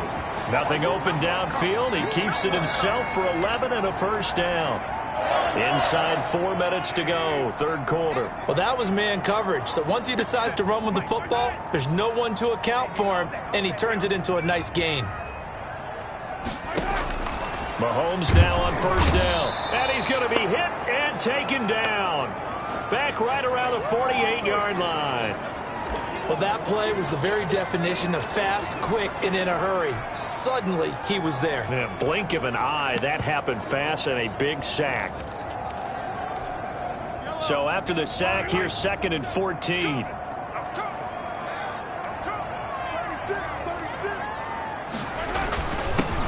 Nothing open downfield. He keeps it himself for 11 and a first down. Inside 4 minutes to go, 3rd quarter. Well, that was man coverage. So once he decides to run with the football, there's no one to account for him, and he turns it into a nice gain. Mahomes now on first down. And he's going to be hit and taken down. Back right around the 48-yard line. Well, that play was the very definition of fast, quick, and in a hurry. Suddenly, he was there. Yeah, blink of an eye, that happened fast, and a big sack. So after the sack, here's 2nd and 14.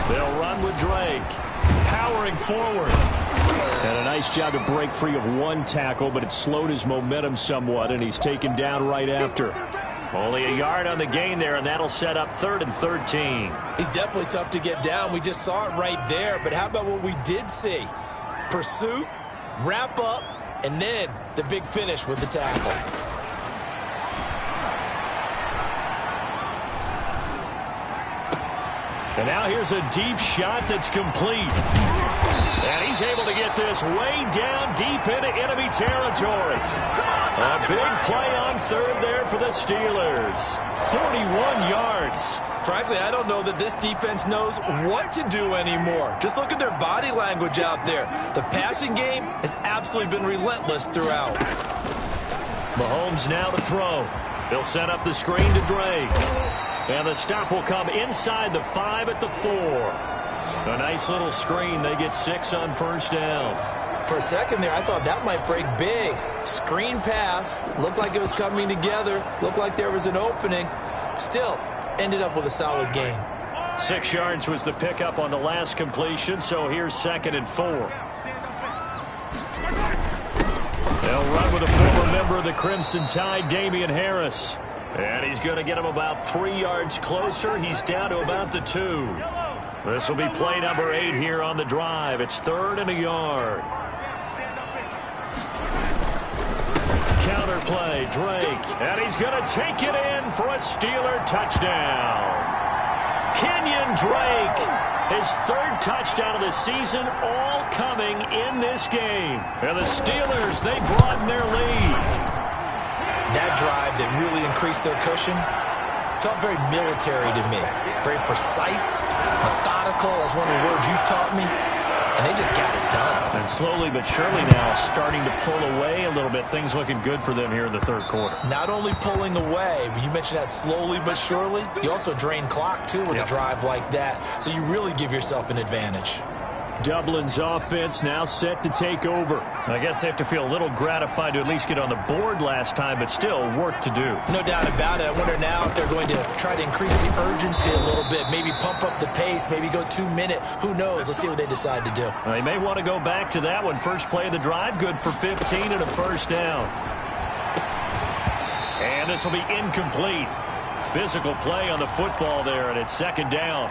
They'll run with Drake. Powering forward. And a nice job to break free of 1 tackle, but it slowed his momentum somewhat, and he's taken down right after. Only a yard on the gain there, and that'll set up 3rd and 13. He's definitely tough to get down. We just saw it right there. But how about what we did see? Pursuit, wrap up, and then the big finish with the tackle. And now here's a deep shot that's complete. And he's able to get this way down deep into enemy territory. A big play on 3rd there for the Steelers. 41 yards. Frankly, I don't know that this defense knows what to do anymore. Just look at their body language out there. The passing game has absolutely been relentless throughout. Mahomes now to throw. He'll set up the screen to Drake. And the stop will come inside the 5 at the 4. A nice little screen. They get 6 on 1st down. For a second there, I thought that might break big. Screen pass. Looked like it was coming together. Looked like there was an opening. Still, ended up with a solid gain. 6 yards was the pickup on the last completion, so here's 2nd and 4. They'll run with a former member of the Crimson Tide, Damian Harris. And he's going to get him about 3 yards closer. He's down to about the 2. This will be play number 8 here on the drive. It's 3rd and a yard. Counter play, Drake. And he's going to take it in for a Steeler touchdown. Kenyon Drake, his 3rd touchdown of the season, all coming in this game. And the Steelers, they broaden their lead. That drive that really increased their cushion felt very military to me. Very precise, methodical, that's one of the words you've taught me. And they just got it done. And slowly but surely now starting to pull away a little bit. Things looking good for them here in the 3rd quarter. Not only pulling away, but you mentioned that slowly but surely. You also drain clock, too, with a drive like that. So you really give yourself an advantage. Dublin's offense now set to take over. I guess they have to feel a little gratified to at least get on the board last time, but still work to do. No doubt about it. I wonder now if they're going to try to increase the urgency a little bit, maybe pump up the pace, maybe go 2-minute. Who knows? Let's see what they decide to do. They may want to go back to that one. First play of the drive, good for 15 and a 1st down. And this will be incomplete. Physical play on the football there, and it's 2nd down.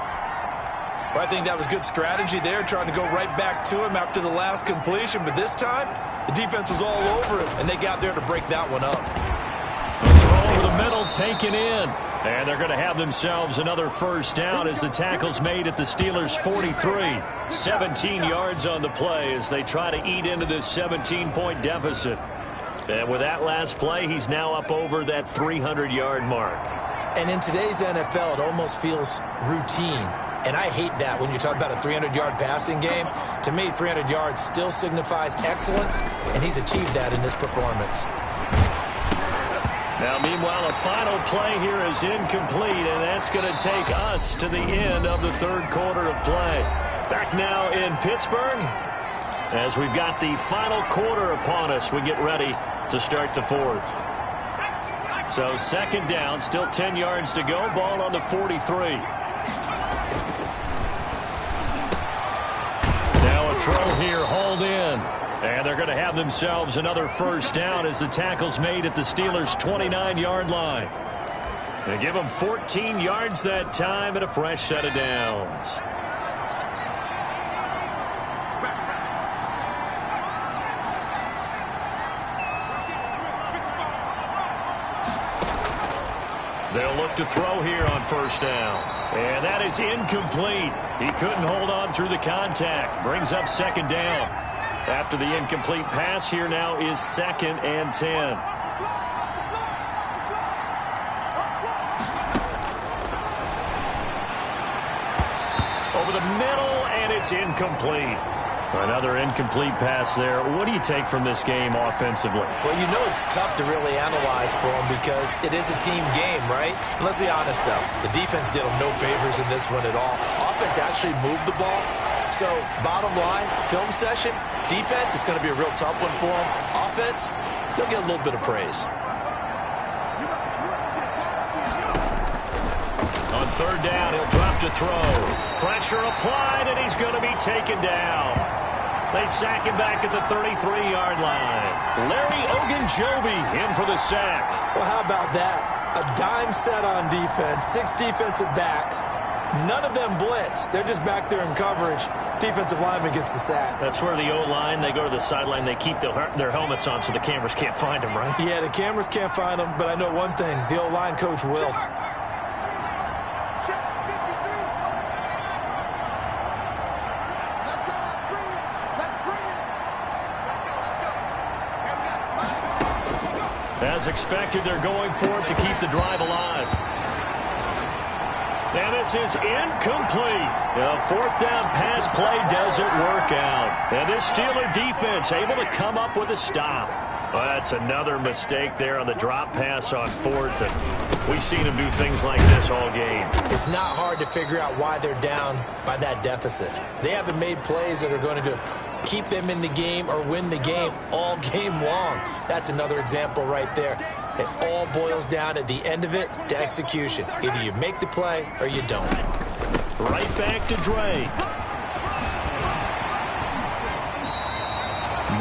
Well, I think that was good strategy there, trying to go right back to him after the last completion. But this time, the defense was all over him, and they got there to break that one up. The throw over the middle taken in. And they're going to have themselves another 1st down as the tackle's made at the Steelers' 43. 17 yards on the play as they try to eat into this 17-point deficit. And with that last play, he's now up over that 300-yard mark. And in today's NFL, it almost feels routine. And I hate that when you talk about a 300-yard passing game. To me, 300 yards still signifies excellence, and he's achieved that in this performance. Now, meanwhile, a final play here is incomplete, and that's going to take us to the end of the 3rd quarter of play. Back now in Pittsburgh, as we've got the final quarter upon us, we get ready to start the 4th. So 2nd down, still 10 yards to go, ball on the 43. Throw here, hauled in. And they're going to have themselves another 1st down as the tackle's made at the Steelers' 29-yard line. They give them 14 yards that time and a fresh set of downs. They'll look to throw here on 1st down. And that is incomplete. He couldn't hold on through the contact. Brings up 2nd down. After the incomplete pass, here now is 2nd and 10. Over the middle, and it's incomplete. Another incomplete pass there. What do you take from this game offensively? Well, you know it's tough to really analyze for them because it is a team game, right? And let's be honest, though. The defense did them no favors in this one at all. Offense actually moved the ball. So, bottom line, film session, defense is going to be a real tough one for them. Offense, they'll get a little bit of praise. On 3rd down, he'll drop to throw. Pressure applied, and he's going to be taken down. They sack him back at the 33-yard line. Larry Ogunjobi in for the sack. Well, how about that? A dime set on defense, 6 defensive backs. None of them blitz. They're just back there in coverage. Defensive lineman gets the sack. That's where the O-line, they go to the sideline, they keep their helmets on so the cameras can't find them, right? Yeah, the cameras can't find them, but I know one thing. The O-line coach will. As expected, they're going for it to keep the drive alive. And this is incomplete. The fourth down pass play doesn't work out. And this Steeler defense able to come up with a stop. Well, that's another mistake there on the drop pass on fourth. And we've seen them do things like this all game. It's not hard to figure out why they're down by that deficit. They haven't made plays that are going to keep them in the game or win the game all game long. That's another example right there. It all boils down at the end of it to execution. Either you make the play or you don't. Right back to Dre.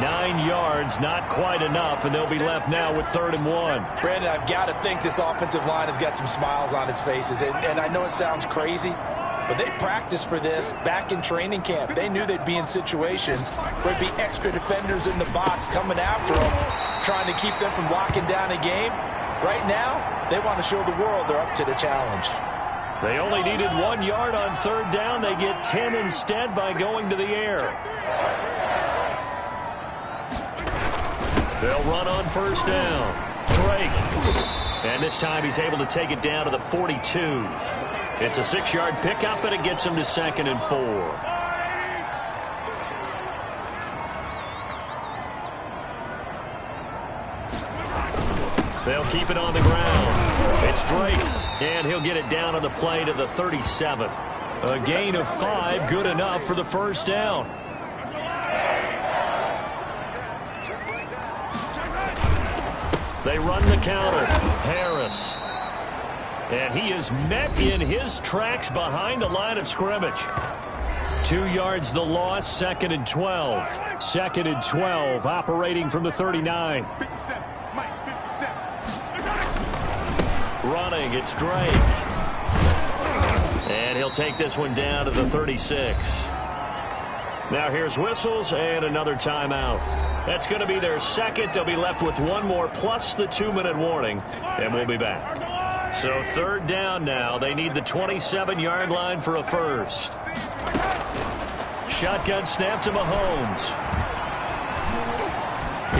9 yards, not quite enough, and they'll be left now with 3rd and 1. Brandon, I've got to think this offensive line has got some smiles on its faces. And I know it sounds crazy, but they practiced for this back in training camp. They knew they'd be in situations where there'd be extra defenders in the box coming after them, trying to keep them from locking down a game. Right now, they want to show the world they're up to the challenge. They only needed 1 yard on 3rd down. They get 10 instead by going to the air. They'll run on 1st down. Drake. And this time he's able to take it down to the 42. It's a 6-yard pickup, and it gets him to 2nd and 4. They'll keep it on the ground. It's Drake, and he'll get it down on the play to the 37. A gain of 5, good enough for the 1st down. They run the counter. Harris. And he is met in his tracks behind the line of scrimmage. 2 yards the loss, 2nd and 12. 2nd and 12, operating from the 39. Running, it's Drake. And he'll take this one down to the 36. Now here's whistles and another timeout. That's going to be their second. They'll be left with one more plus the 2-minute warning, and we'll be back. So 3rd down now. They need the 27-yard line for a first. Shotgun snap to Mahomes.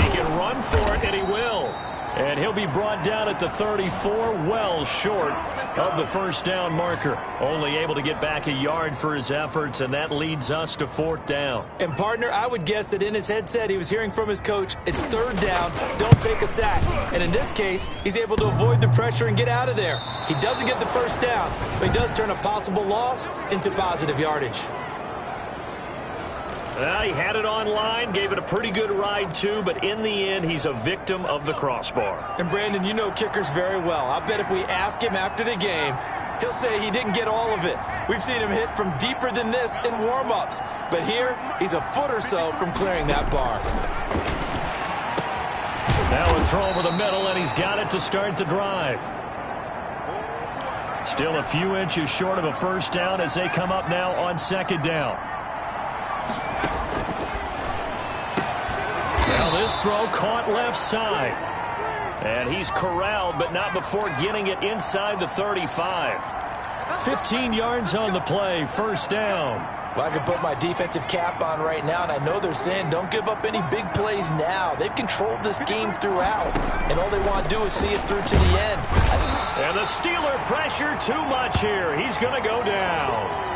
He can run for it, and he will. And he'll be brought down at the 34, well short of the 1st down marker. Only able to get back a yard for his efforts, and that leads us to 4th down. And, partner, I would guess that in his headset he was hearing from his coach, it's 3rd down, don't take a sack. And in this case, he's able to avoid the pressure and get out of there. He doesn't get the 1st down, but he does turn a possible loss into positive yardage. Well, he had it online, gave it a pretty good ride, too, but in the end, he's a victim of the crossbar. And, Brandon, you know kickers very well. I bet if we ask him after the game, he'll say he didn't get all of it. We've seen him hit from deeper than this in warm-ups. But here, he's a foot or so from clearing that bar. Now a throw over the middle, and he's got it to start the drive. Still a few inches short of a 1st down as they come up now on 2nd down. Now this throw caught left side. And he's corralled, but not before getting it inside the 35. 15 yards on the play, 1st down. Well, I can put my defensive cap on right now, and I know they're saying don't give up any big plays now. They've controlled this game throughout, and all they want to do is see it through to the end. And the Steeler pressure too much here. He's going to go down.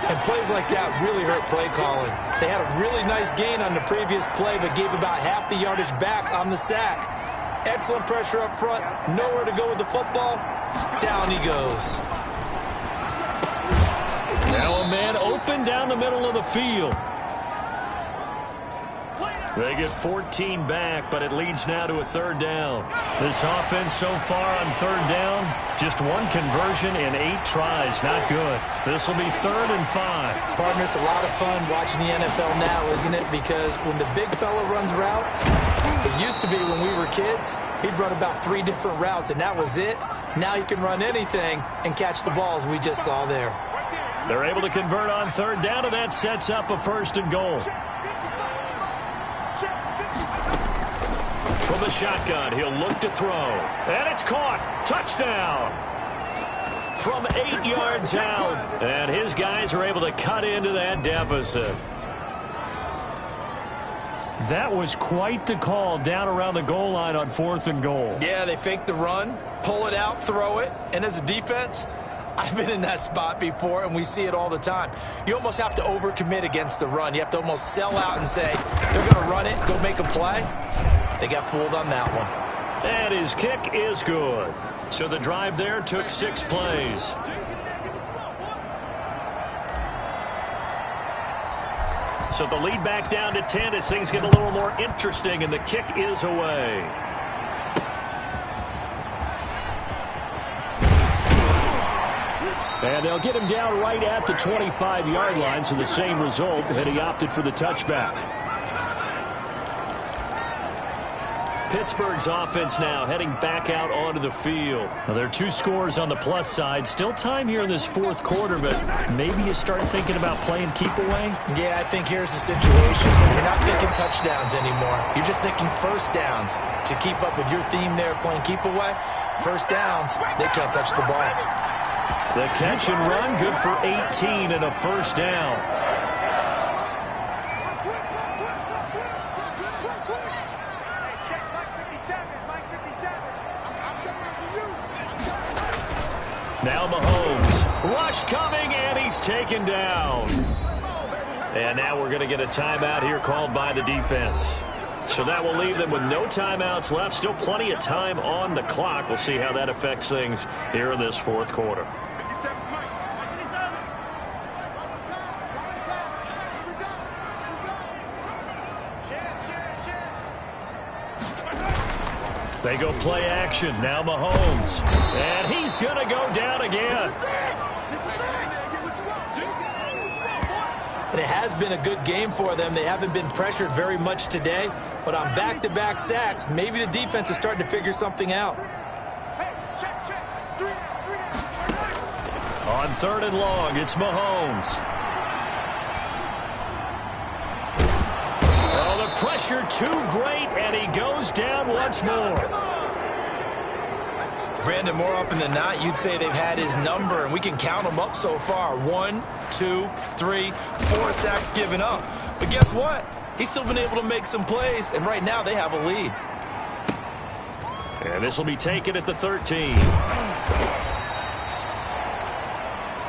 And plays like that really hurt play calling. They had a really nice gain on the previous play, but gave about half the yardage back on the sack. Excellent pressure up front. Nowhere to go with the football. Down he goes. Now a man open down the middle of the field. They get 14 back, but it leads now to a third down. This offense so far on third down, just one conversion in 8 tries. Not good. This will be 3rd and 5. Partner, it's a lot of fun watching the NFL now, isn't it? Because when the big fella runs routes, it used to be when we were kids, he'd run about 3 different routes, and that was it. Now he can run anything and catch the balls we just saw there. They're able to convert on third down, and that sets up a 1st and goal. From the shotgun, he'll look to throw. And it's caught. Touchdown. From 8 yards out. And his guys are able to cut into that deficit. That was quite the call down around the goal line on 4th and goal. Yeah, they fake the run, pull it out, throw it. And as a defense, I've been in that spot before, and we see it all the time. You almost have to overcommit against the run. You have to almost sell out and say, they're going to run it, go make a play. They got fooled on that one. And his kick is good. So the drive there took 6 plays. So the lead back down to 10 as things get a little more interesting, and the kick is away. And they'll get him down right at the 25-yard line, so the same result, and he opted for the touchback. Pittsburgh's offense now heading back out onto the field. Now, there are 2 scores on the plus side. Still time here in this 4th quarter, but maybe you start thinking about playing keep away? Yeah, I think here's the situation. You're not thinking touchdowns anymore. You're just thinking first downs. To keep up with your theme there, playing keep away, first downs, they can't touch the ball. The catch and run, good for 18 and a 1st down. Now Mahomes. Rush coming, and he's taken down. And now we're going to get a timeout here called by the defense. So that will leave them with no timeouts left. Still plenty of time on the clock. We'll see how that affects things here in this 4th quarter. They go play action. Now Mahomes. And he's going to go down again. And it has been a good game for them. They haven't been pressured very much today. But on back-to-back sacks, maybe the defense is starting to figure something out. On 3rd and long, it's Mahomes. Oh, the pressure too great, and he goes down once more. Brandon, more often than not, you'd say they've had his number, and we can count them up so far. 1, 2, 3, 4 sacks given up. But guess what? He's still been able to make some plays, and right now they have a lead. And this will be taken at the 13.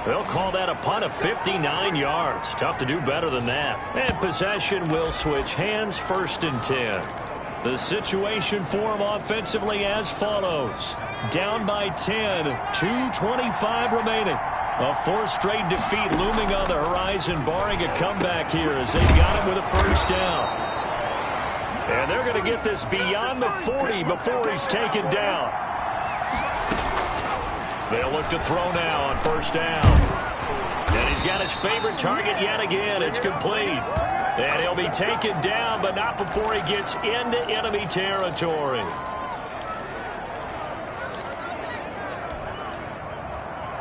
They'll call that a punt of 59 yards. Tough to do better than that. And possession will switch hands, 1st and 10. The situation for them offensively as follows. Down by 10, 2:25 remaining. A 4th straight defeat looming on the horizon, barring a comeback here as they got it with a 1st down. And they're going to get this beyond the 40 before he's taken down. They'll look to throw now on 1st down. And he's got his favorite target yet again. It's complete. And he'll be taken down, but not before he gets into enemy territory.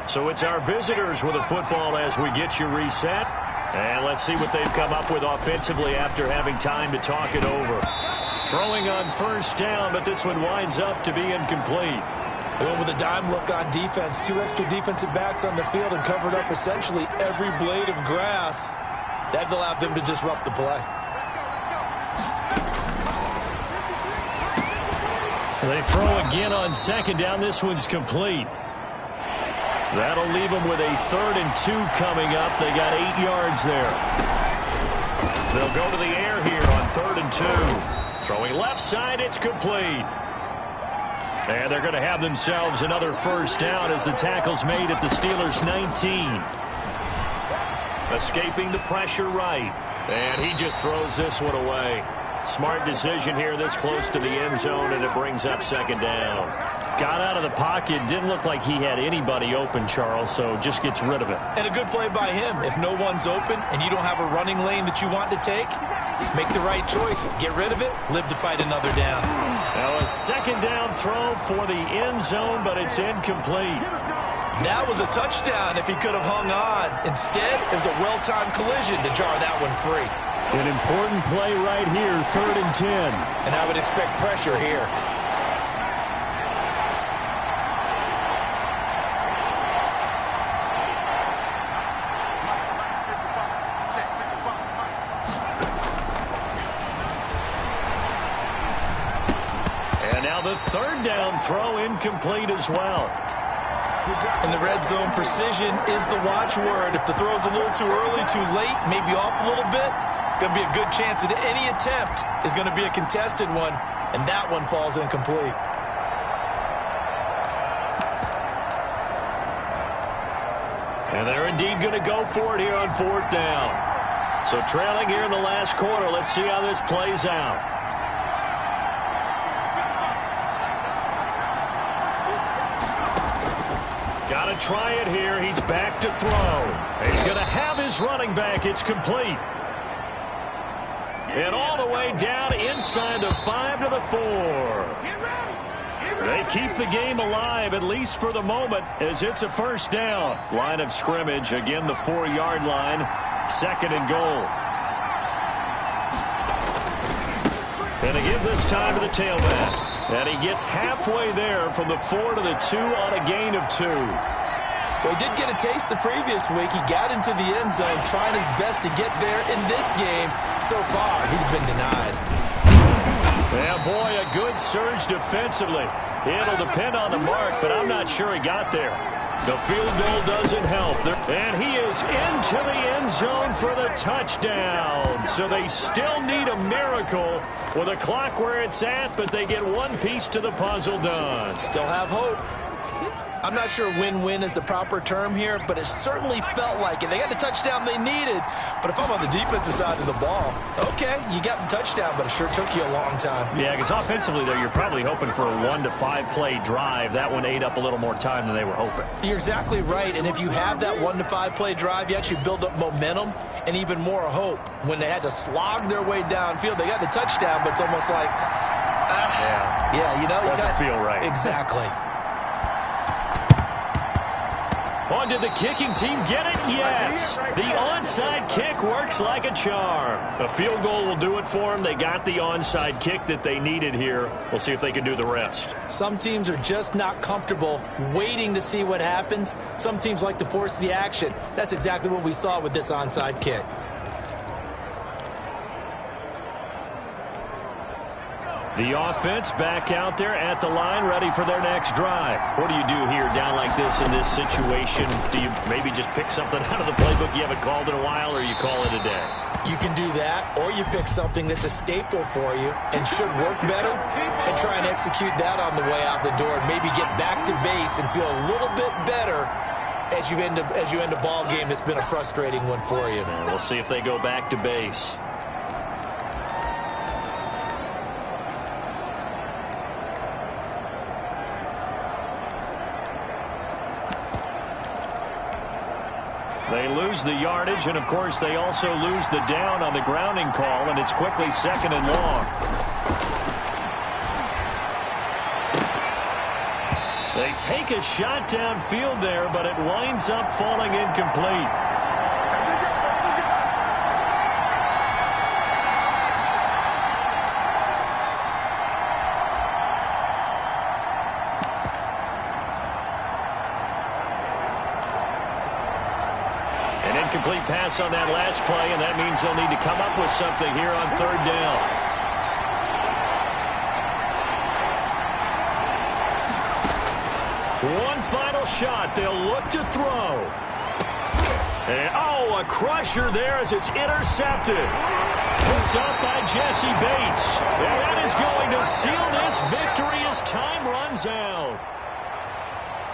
So it's our visitors with a football as we get you reset. And let's see what they've come up with offensively after having time to talk it over. Throwing on 1st down, but this one winds up to be incomplete. They went with a dime look on defense. 2 extra defensive backs on the field and covered up essentially every blade of grass. That allowed them to disrupt the play. They throw again on 2nd down. This one's complete. That'll leave them with a 3rd and 2 coming up. They got 8 yards there. They'll go to the air here on 3rd and 2. Throwing left side, it's complete. And they're going to have themselves another 1st down as the tackle's made at the Steelers' 19. Escaping the pressure right. And he just throws this one away. Smart decision here this close to the end zone, and it brings up second down. Got out of the pocket. Didn't look like he had anybody open, Charles, so just gets rid of it. And a good play by him. If no one's open and you don't have a running lane that you want to take, make the right choice. Get rid of it. Live to fight another down. Now a second down throw for the end zone, but it's incomplete. That was a touchdown if he could have hung on. Instead, it was a well-timed collision to jar that one free. An important play right here, 3rd and 10. And I would expect pressure here. And now the 3rd down throw incomplete as well. In the red zone, precision is the watchword. If the throw's a little too early, too late, maybe off a little bit, going to be a good chance that any attempt is going to be a contested one, and that one falls incomplete. And they're indeed going to go for it here on 4th down. So trailing here in the last quarter, let's see how this plays out. Got to try it here. He's back to throw. He's going to have his running back. It's complete. And all the way down inside the 5 to the 4. They keep the game alive, at least for the moment, as it's a first down. Line of scrimmage, again the 4-yard line. 2nd and goal. And again this time to the tailback. And he gets halfway there from the 4 to the 2 on a gain of 2. Well, he did get a taste the previous week. He got into the end zone, trying his best to get there in this game. So far, he's been denied. Yeah, boy, a good surge defensively. It'll depend on the mark, but I'm not sure he got there. The field goal doesn't help. And he is into the end zone for the touchdown. So they still need a miracle with a clock where it's at, but they get one piece to the puzzle done. Still have hope. I'm not sure win-win is the proper term here, but it certainly felt like it. They got the touchdown they needed, but if I'm on the defensive side of the ball, okay, you got the touchdown, but it sure took you a long time. Yeah, because offensively, though, you're probably hoping for a 1 to 5 play drive. That one ate up a little more time than they were hoping. You're exactly right, and if you have that 1 to 5 play drive, you actually build up momentum and even more hope. When they had to slog their way downfield, they got the touchdown, but it's almost like, yeah, you know. Doesn't feel right. Exactly. Oh, did the kicking team get it? Yes. The onside kick works like a charm. A field goal will do it for them. They got the onside kick that they needed here. We'll see if they can do the rest. Some teams are just not comfortable waiting to see what happens. Some teams like to force the action. That's exactly what we saw with this onside kick. The offense back out there at the line, ready for their next drive. What do you do here down like this in this situation? Do you maybe just pick something out of the playbook you haven't called in a while, or you call it a day? You can do that, or you pick something that's a staple for you and should work better and try and execute that on the way out the door and maybe get back to base and feel a little bit better as you end a ball game that's been a frustrating one for you. And we'll see if they go back to base. They lose the yardage, and of course they also lose the down on the grounding call, and it's quickly 2nd and long. They take a shot downfield there, but it winds up falling incomplete. Incomplete pass on that last play, and that means they'll need to come up with something here on 3rd down. One final shot. They'll look to throw. And, a crusher there as it's intercepted. Picked up by Jesse Bates. And that is going to seal this victory as time runs out.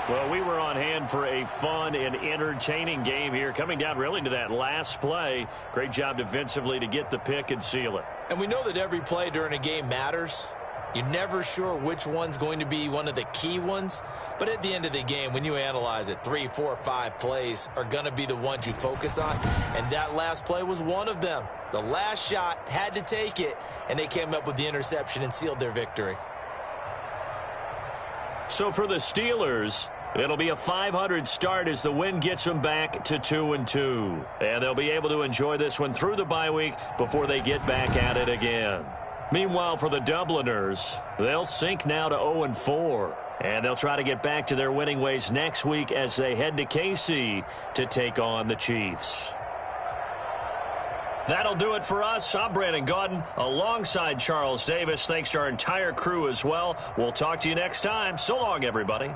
Well, we were on hand for a fun and entertaining game here, coming down really to that last play. Great job defensively to get the pick and seal it. And we know that every play during a game matters. You're never sure which one's going to be one of the key ones. But at the end of the game, when you analyze it, 3, 4, 5 plays are going to be the ones you focus on. And that last play was one of them. The last shot had to take it, and they came up with the interception and sealed their victory. So for the Steelers, it'll be a 500 start as the win gets them back to 2-2. And they'll be able to enjoy this one through the bye week before they get back at it again. Meanwhile, for the Dubliners, they'll sink now to 0-4. And they'll try to get back to their winning ways next week as they head to KC to take on the Chiefs. That'll do it for us. I'm Brandon Gaudin alongside Charles Davis. Thanks to our entire crew as well. We'll talk to you next time. So long, everybody.